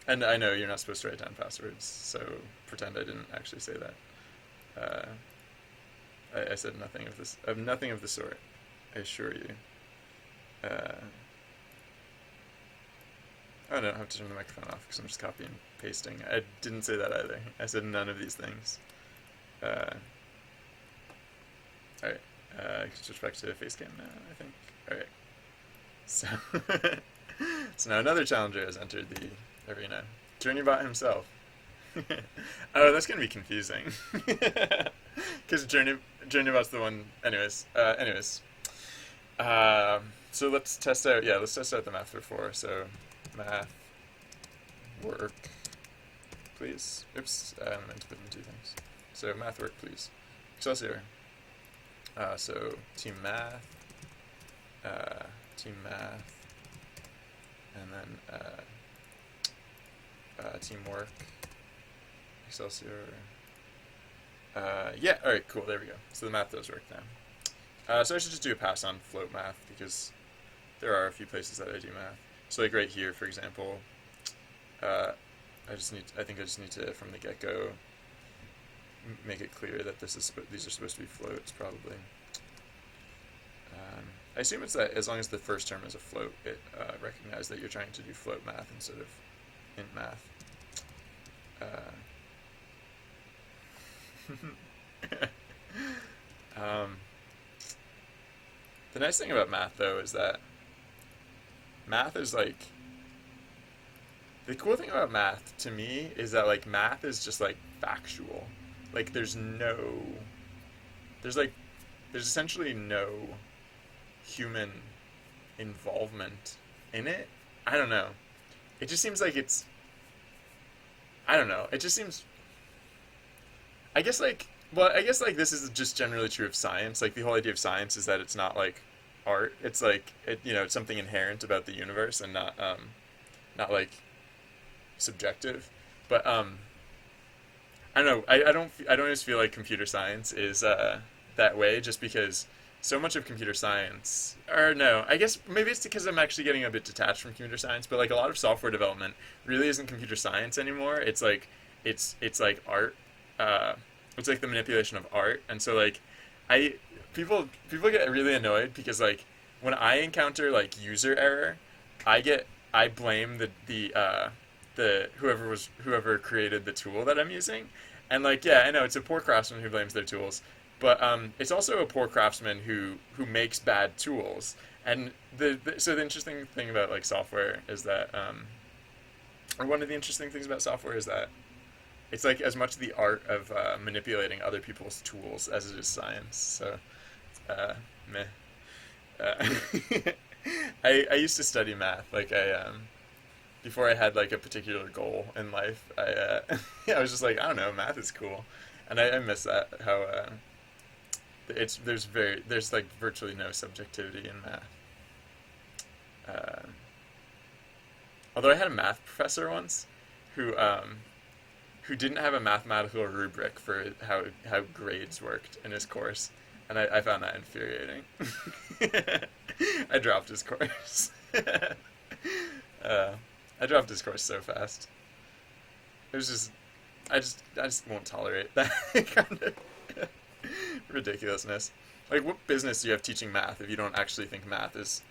and I know you're not supposed to write down passwords, so pretend I didn't actually say that. I said nothing of the sort. I assure you. Oh no, I have to turn the microphone off because I'm just copying and pasting. I didn't say that either. I said none of these things. Alright, I can switch back to Facecam now, I think. Alright. So, so now another challenger has entered the arena. Journeybot himself. Oh, that's gonna be confusing. Because Journeybot's the one. Anyways. So let's test out. Yeah, let's test out the math for 4. So, math work, please. Oops, I meant to put in 2 things. So math work, please. Excelsior. So team math, and then teamwork. Excelsior. Yeah, alright, cool, there we go. So the math does work now. So I should just do a pass on float math because there are a few places that I do math. So like right here, for example, uh, I think I just need to, from the get-go, make it clear that these are supposed to be floats, probably. I assume it's that as long as the first term is a float, it recognizes that you're trying to do float math instead of int math. Um, the nice thing about math, though, is that math is like, the cool thing about math to me is that like math is just like factual. Like there's like there's essentially no human involvement in it. I don't know. It just seems like it's, I don't know. It just seems, I guess like, well, I guess like this is just generally true of science. Like the whole idea of science is that it's not like art. It's like it's something inherent about the universe and not like subjective. But I don't know. I don't just feel like computer science is that way just because so much of computer science, or no, I guess maybe it's because I'm actually getting a bit detached from computer science, but like a lot of software development really isn't computer science anymore. It's like it's like art. It's like the manipulation of art, and so like I people get really annoyed because like when I encounter like user error, I blame the whoever created the tool that I'm using, and like yeah, I know it's a poor craftsman who blames their tools, but it's also a poor craftsman who makes bad tools. And so the interesting thing about like software is that, or one of the interesting things about software is that it's like as much the art of manipulating other people's tools as it is science. So, meh. Uh, I used to study math. Like before I had like a particular goal in life, I was just like, I don't know, math is cool, and I miss that, how there's like virtually no subjectivity in math. Although I had a math professor once who didn't have a mathematical rubric for how grades worked in his course, and I found that infuriating. I dropped his course. I dropped his course so fast. It was just, I just won't tolerate that kind of ridiculousness. Like, what business do you have teaching math if you don't actually think math is,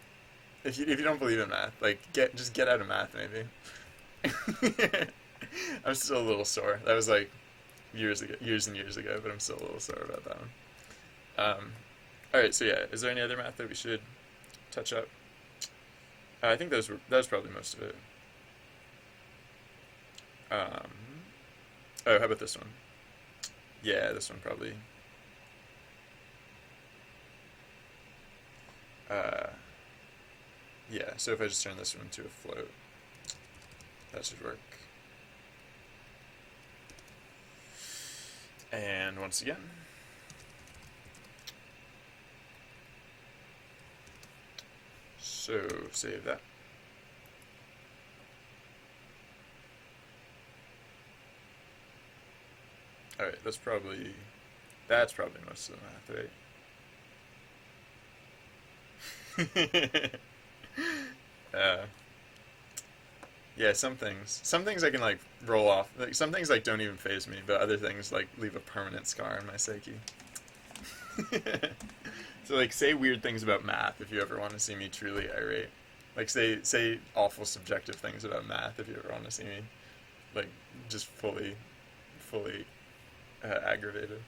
if you don't believe in math? Like, just get out of math, maybe. I'm still a little sore. That was like years and years ago, but I'm still a little sore about that one. All right, so yeah, is there any other math that we should touch up? I think that was probably most of it. Oh, how about this one? Yeah, this one probably. Yeah, so if I just turn this one into a float, that should work. And once again, so save that. All right, that's probably most of the math, right? Yeah, some things I can like roll off. Like some things like don't even faze me, but other things like leave a permanent scar in my psyche. So like say weird things about math if you ever want to see me truly irate. Like say awful subjective things about math if you ever want to see me like just fully aggravated.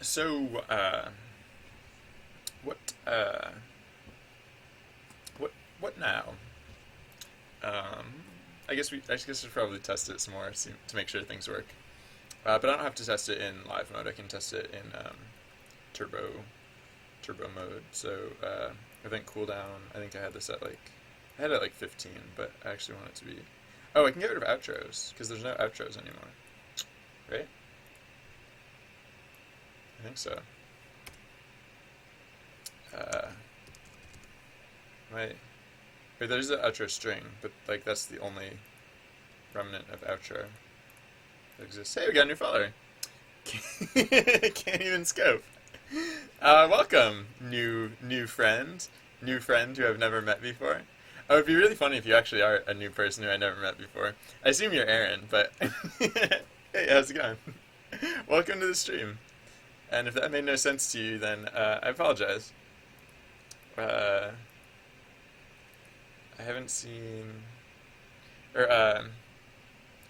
So what now? I guess we should probably test it some more to make sure things work. But I don't have to test it in live mode. I can test it in turbo mode. So event cooldown. I think I had this at I had it at 15, but I actually want it to be. Oh, I can get rid of outros because there's no outros anymore, right? I think so. Wait, there's an outro string, but like that's the only remnant of outro that exists. Hey, we got a new follower. Can't even scope. Welcome, new friend who I've never met before. Oh, it'd be really funny if you actually are a new person who I never met before. I assume you're Aaron, but hey, how's it going? Welcome to the stream. And if that made no sense to you, then I apologize. Uh, I haven't seen or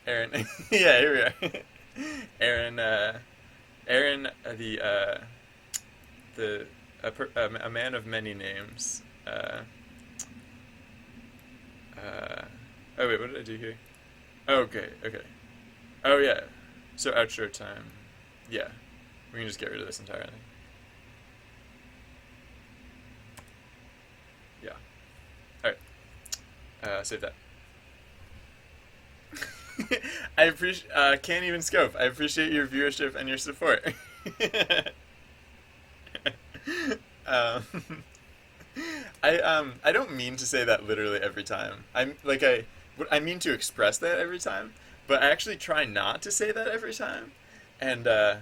Aaron. Yeah, here we are. Aaron, Aaron, the a man of many names. Uh, oh wait, what did I do here? Oh, okay, okay. Oh yeah. So outro time. Yeah, we can just get rid of this entirely. Yeah. All right. Save that. I appreciate. Can't even scope. I appreciate your viewership and your support. um, I don't mean to say that literally every time. I mean to express that every time, but I actually try not to say that every time, and I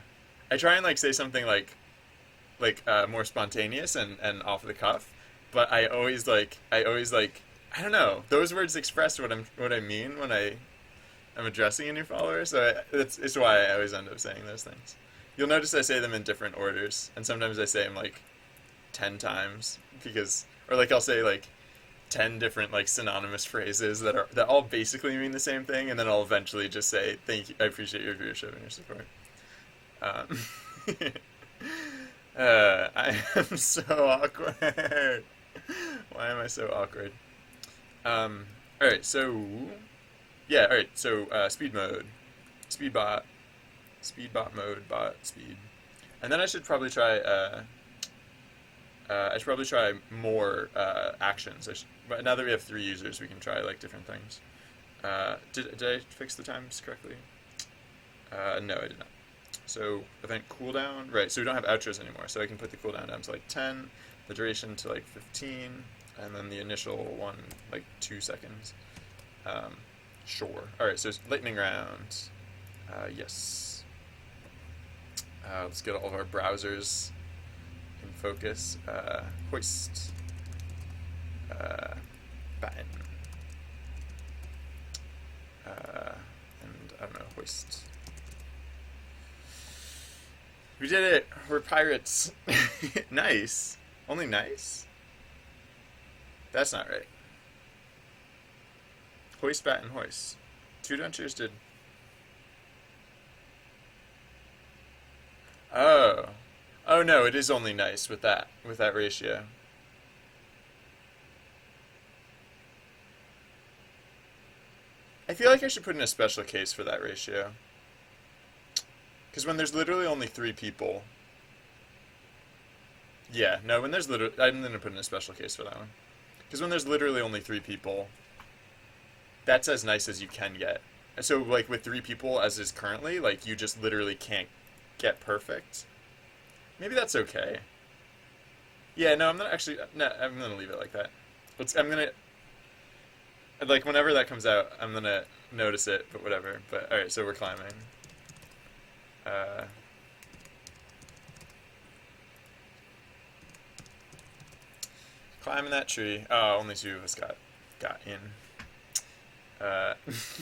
try and like say something more spontaneous and off the cuff, but I always like I don't know, those words express what I mean when I'm addressing a new follower, so it's why I always end up saying those things. You'll notice I say them in different orders, and sometimes I say them like 10 times or like I'll say like 10 different like synonymous phrases that all basically mean the same thing, and then I'll eventually just say thank you, I appreciate your viewership and your support. Um, I am so awkward. Why am I so awkward? All right, so yeah, all right, so speed mode, speed bot, speed bot mode, bot speed, and then I should probably try. I should probably try more actions. But now that we have 3 users, we can try like different things. Did I fix the times correctly? No, I did not. So event cooldown, right? So we don't have outros anymore. So I can put the cooldown down to like 10, the duration to like 15, and then the initial one like 2 seconds. Sure. All right. So it's lightning round. Yes. Let's get all of our browsers in focus. Hoist. Batten. And I don't know, hoist. We did it! We're pirates! Nice! Only nice? That's not right. Hoist, batten, hoist. Two adventures did. Oh. Oh no, it is only nice with that ratio. I feel like I should put in a special case for that ratio. Because when there's literally only 3 people. Yeah, no, when there's literally. I'm going to put in a special case for that one. Because when there's literally only 3 people, that's as nice as you can get. So, like, with 3 people as is currently, like, you just literally can't get perfect. Maybe that's okay. Yeah, no, I'm not actually. No, I'm going to leave it like that. I'm going to. Like, whenever that comes out, I'm going to notice it, but whatever. But, alright, so we're climbing. Climbing that tree. Oh, only 2 of us got in.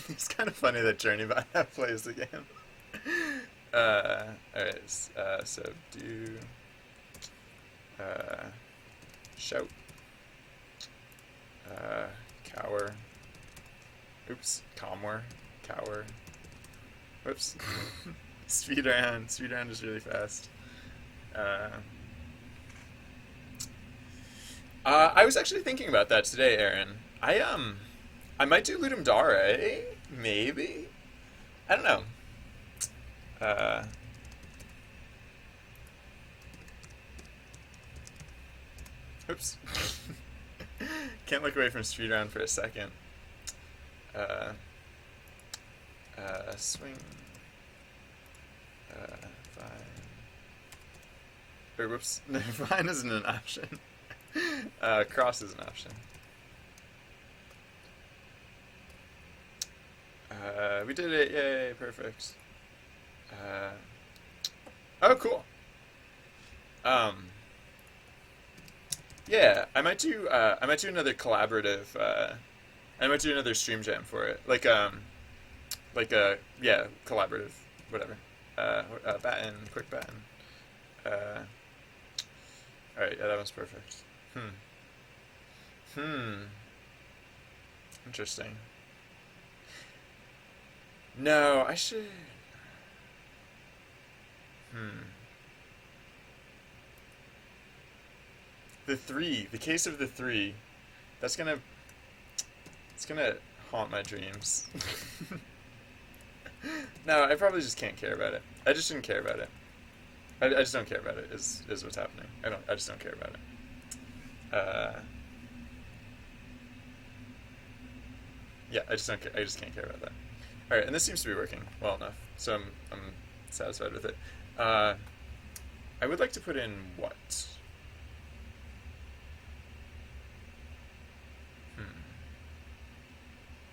It's kind of funny that Journey by that plays the game. Alright, so do shout, cower, oops, calmer, cower, whoops, speed round is really fast. I was actually thinking about that today, Aaron. I might do Ludum Dare, maybe. I don't know. Uh, oops. Can't look away from speed round for a second. Uh, swing. Fine. Or whoops. Fine isn't an option. Cross is an option. We did it! Yay! Perfect. Oh, cool. Um, yeah, I might do another collaborative. I might do another stream jam for it, like a yeah collaborative, whatever. Batten, quick batten. Uh, all right, yeah, that one's perfect. Hmm. Hmm. Interesting. No, I should. Hmm. The three, the case of the three. That's gonna. It's gonna haunt my dreams. No, I probably just can't care about it. I just shouldn't care about it. I just don't care about it. Is what's happening. I don't. I just don't care about it. Yeah, I just don't care. I just can't care about that. All right, and this seems to be working well enough, so I'm satisfied with it. Uh, I would like to put in what? Hmm.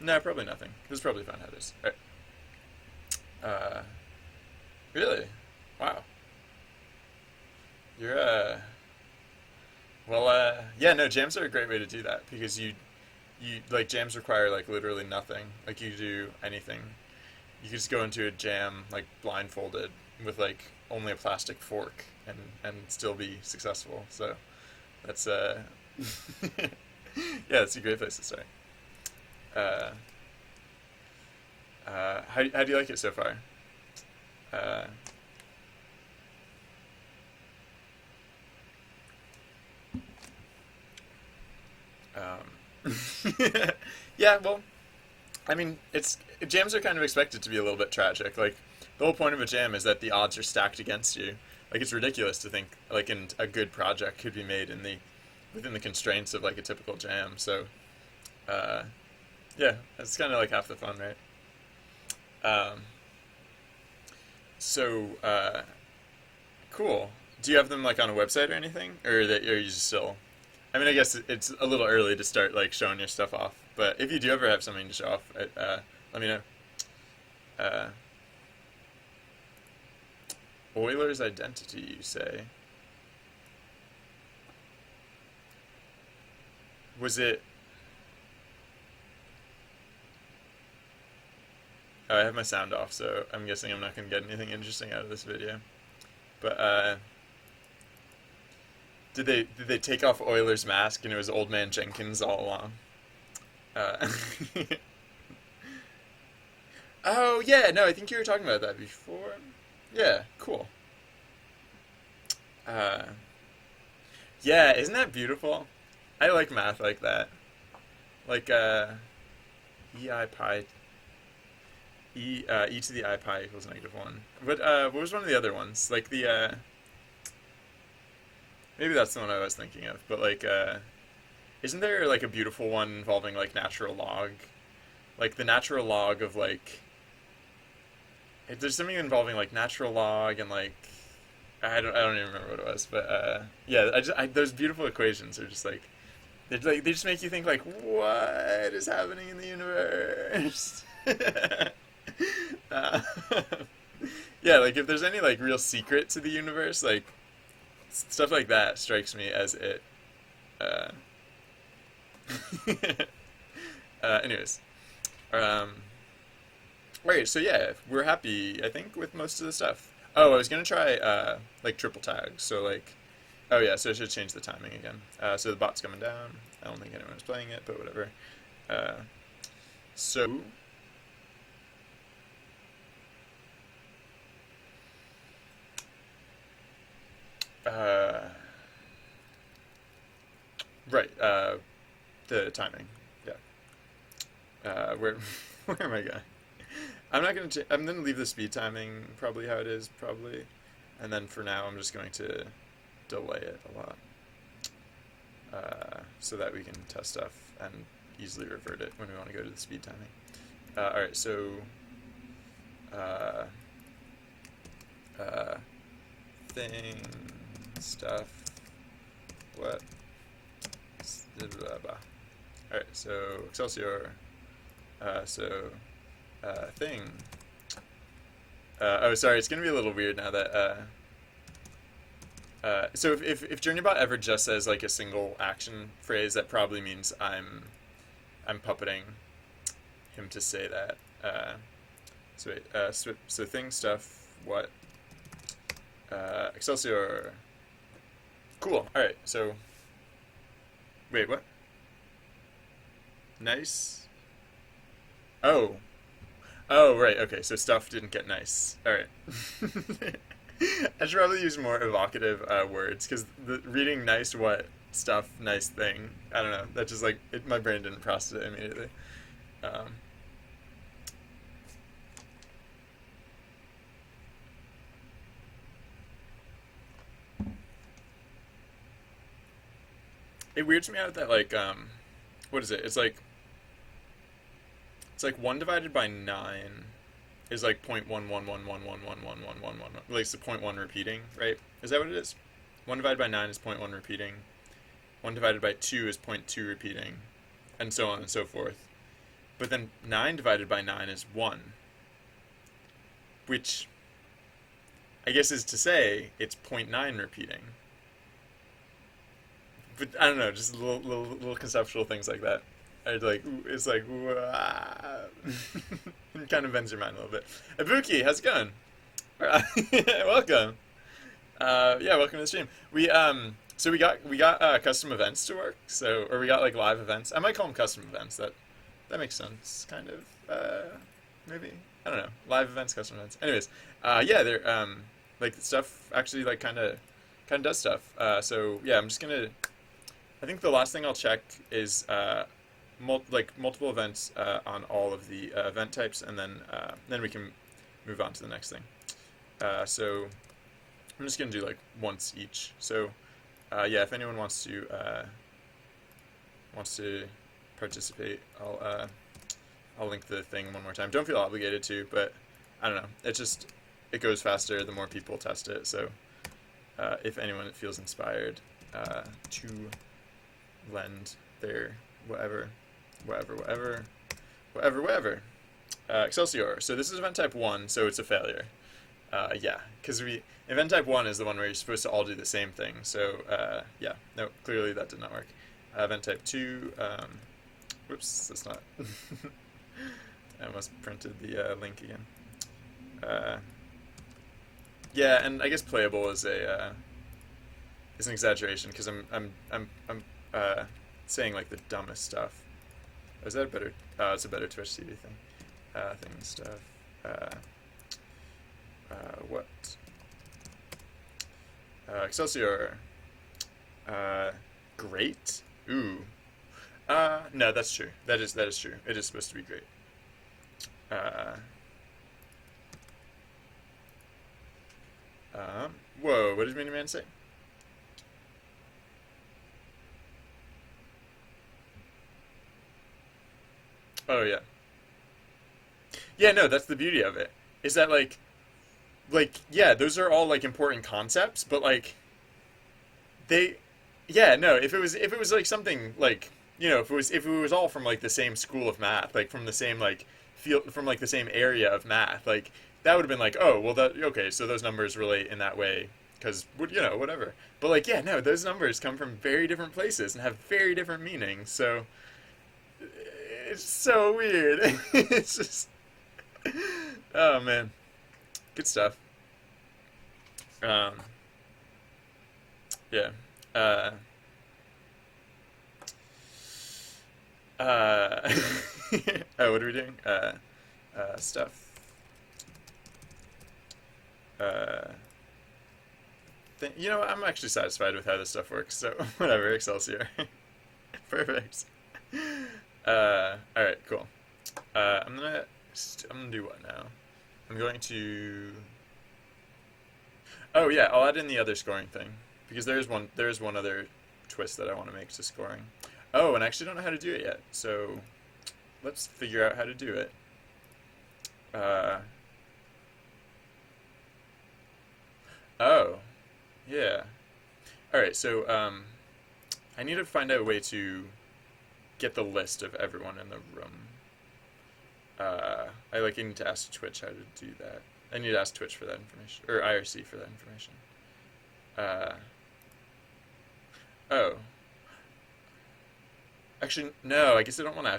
No, probably nothing. This is probably fine how it is. All right. Really? Wow. You're well, yeah, no, jams are a great way to do that because you like jams require like literally nothing. Like you do anything. You could just go into a jam like blindfolded with like only a plastic fork and still be successful. So that's yeah, it's a great place to start. Uh, how do you like it so far? Uh, um, yeah, well, I mean, it's jams are kind of expected to be a little bit tragic. Like the whole point of a jam is that the odds are stacked against you. Like it's ridiculous to think like a good project could be made in the within the constraints of like a typical jam. So uh, yeah, it's kind of like half the fun, right? Um, so cool. Do you have them like on a website or anything, or that are you just still? I mean, I guess it's a little early to start like showing your stuff off, but if you do ever have something to show off, let me know. Uh, Euler's identity, you say? Was it? Oh, I have my sound off, so I'm guessing I'm not going to get anything interesting out of this video. But did they take off Euler's mask and it was Old Man Jenkins all along? Uh, oh yeah, no, I think you were talking about that before. Yeah, cool. Uh, yeah, isn't that beautiful? I like math like that. Like e I pi e to the I pi equals -1. But what was one of the other ones? Like the maybe that's the one I was thinking of. But like isn't there like a beautiful one involving like natural log? Like the natural log of like there's something involving like natural log and like I don't even remember what it was, but yeah, those beautiful equations are just like they just make you think like what is happening in the universe. uh, yeah, like if there's any like real secret to the universe, like stuff like that strikes me as it. Uh, anyways, um, right. So yeah, we're happy. I think with most of the stuff. Oh, I was gonna try like triple tags. So like, oh yeah. So I should change the timing again. So the bot's coming down. I don't think anyone's playing it, but whatever. Uh, so uh, right. The timing. Yeah. Where where am I going? I'm not gonna. I'm gonna leave the speed timing probably how it is probably, and then for now I'm just going to delay it a lot, so that we can test stuff and easily revert it when we want to go to the speed timing. All right, so uh, uh, thing stuff what blah, blah, blah. All right, so Excelsior. So thing. Oh, sorry. It's gonna be a little weird now that So if JourneyBot ever just says like a single action phrase, that probably means I'm puppeting him to say that. So wait, so thing stuff what Excelsior. Cool. All right. So wait, what? Nice. Oh. Oh, right. Okay. So stuff didn't get nice. All right. I should probably use more evocative words because the reading nice what stuff nice thing. I don't know. That just like my brain didn't process it immediately. Um, it weirds me out that like what is it? It's like 1 divided by 9 is like 0.111111111. Like it's the 0.1 repeating, right? Is that what it is? 1 divided by 9 is 0.1 repeating. 1 divided by 2 is 0.2 repeating, and so on and so forth. But then 9 divided by 9 is 1, which I guess is to say it's 0.9 repeating. But I don't know, just little conceptual things like that. It's like, it kind of bends your mind a little bit. Ibuki, how's it going? Welcome. Yeah, welcome to the stream. So we got custom events to work. So or we got like live events. I might call them custom events. That makes sense, kind of. Maybe I don't know. Live events, custom events. Anyways, yeah, they're like stuff actually like kind of does stuff. So yeah, I'm just gonna. I think the last thing I'll check is multiple events on all of the event types, and then we can move on to the next thing. So I'm just gonna do like once each. So yeah, if anyone wants to participate, I'll link the thing one more time. Don't feel obligated to, but I don't know. It goes faster the more people test it. So if anyone feels inspired to lend their whatever. Excelsior. So this is event type 1, so it's a failure. Yeah, because event type 1 is the one where you're supposed to all do the same thing. So yeah, no, clearly that did not work. Event type 2, whoops, that's not. I almost printed the link again. Yeah, and I guess playable is an exaggeration because I'm saying like the dumbest stuff. Oh, is that a better? It's a better Twitch TV thing. Thing stuff. What? Excelsior. Great. Ooh. No, that's true. That is true. It is supposed to be great. Whoa. What did Mini Man say? Oh yeah. Yeah, no, that's the beauty of it. Is that like yeah, those are all like important concepts, but like they yeah, no, if it was like something like, if it was all from like the same school of math, like from the same like field from like the same area of math, like that would have been like, "Oh, well that okay, so those numbers relate in that way because whatever." But like yeah, no, those numbers come from very different places and have very different meanings. So it's so weird. It's just oh man, good stuff. Um, yeah. Uh, uh, oh, what are we doing? Stuff. Uh, I'm actually satisfied with how this stuff works. So whatever, Excelsior. Perfect. All right, cool. I'm gonna do what now? I'm going to. Oh yeah, I'll add in the other scoring thing because there is one other twist that I want to make to scoring. Oh, and I actually don't know how to do it yet, so let's figure out how to do it. Uh, oh, yeah. All right, so I need to find out a way to get the list of everyone in the room. I need to ask Twitch how to do that. I need to ask Twitch for that information, or IRC for that information. Uh, oh, actually, no. I guess I don't want to ask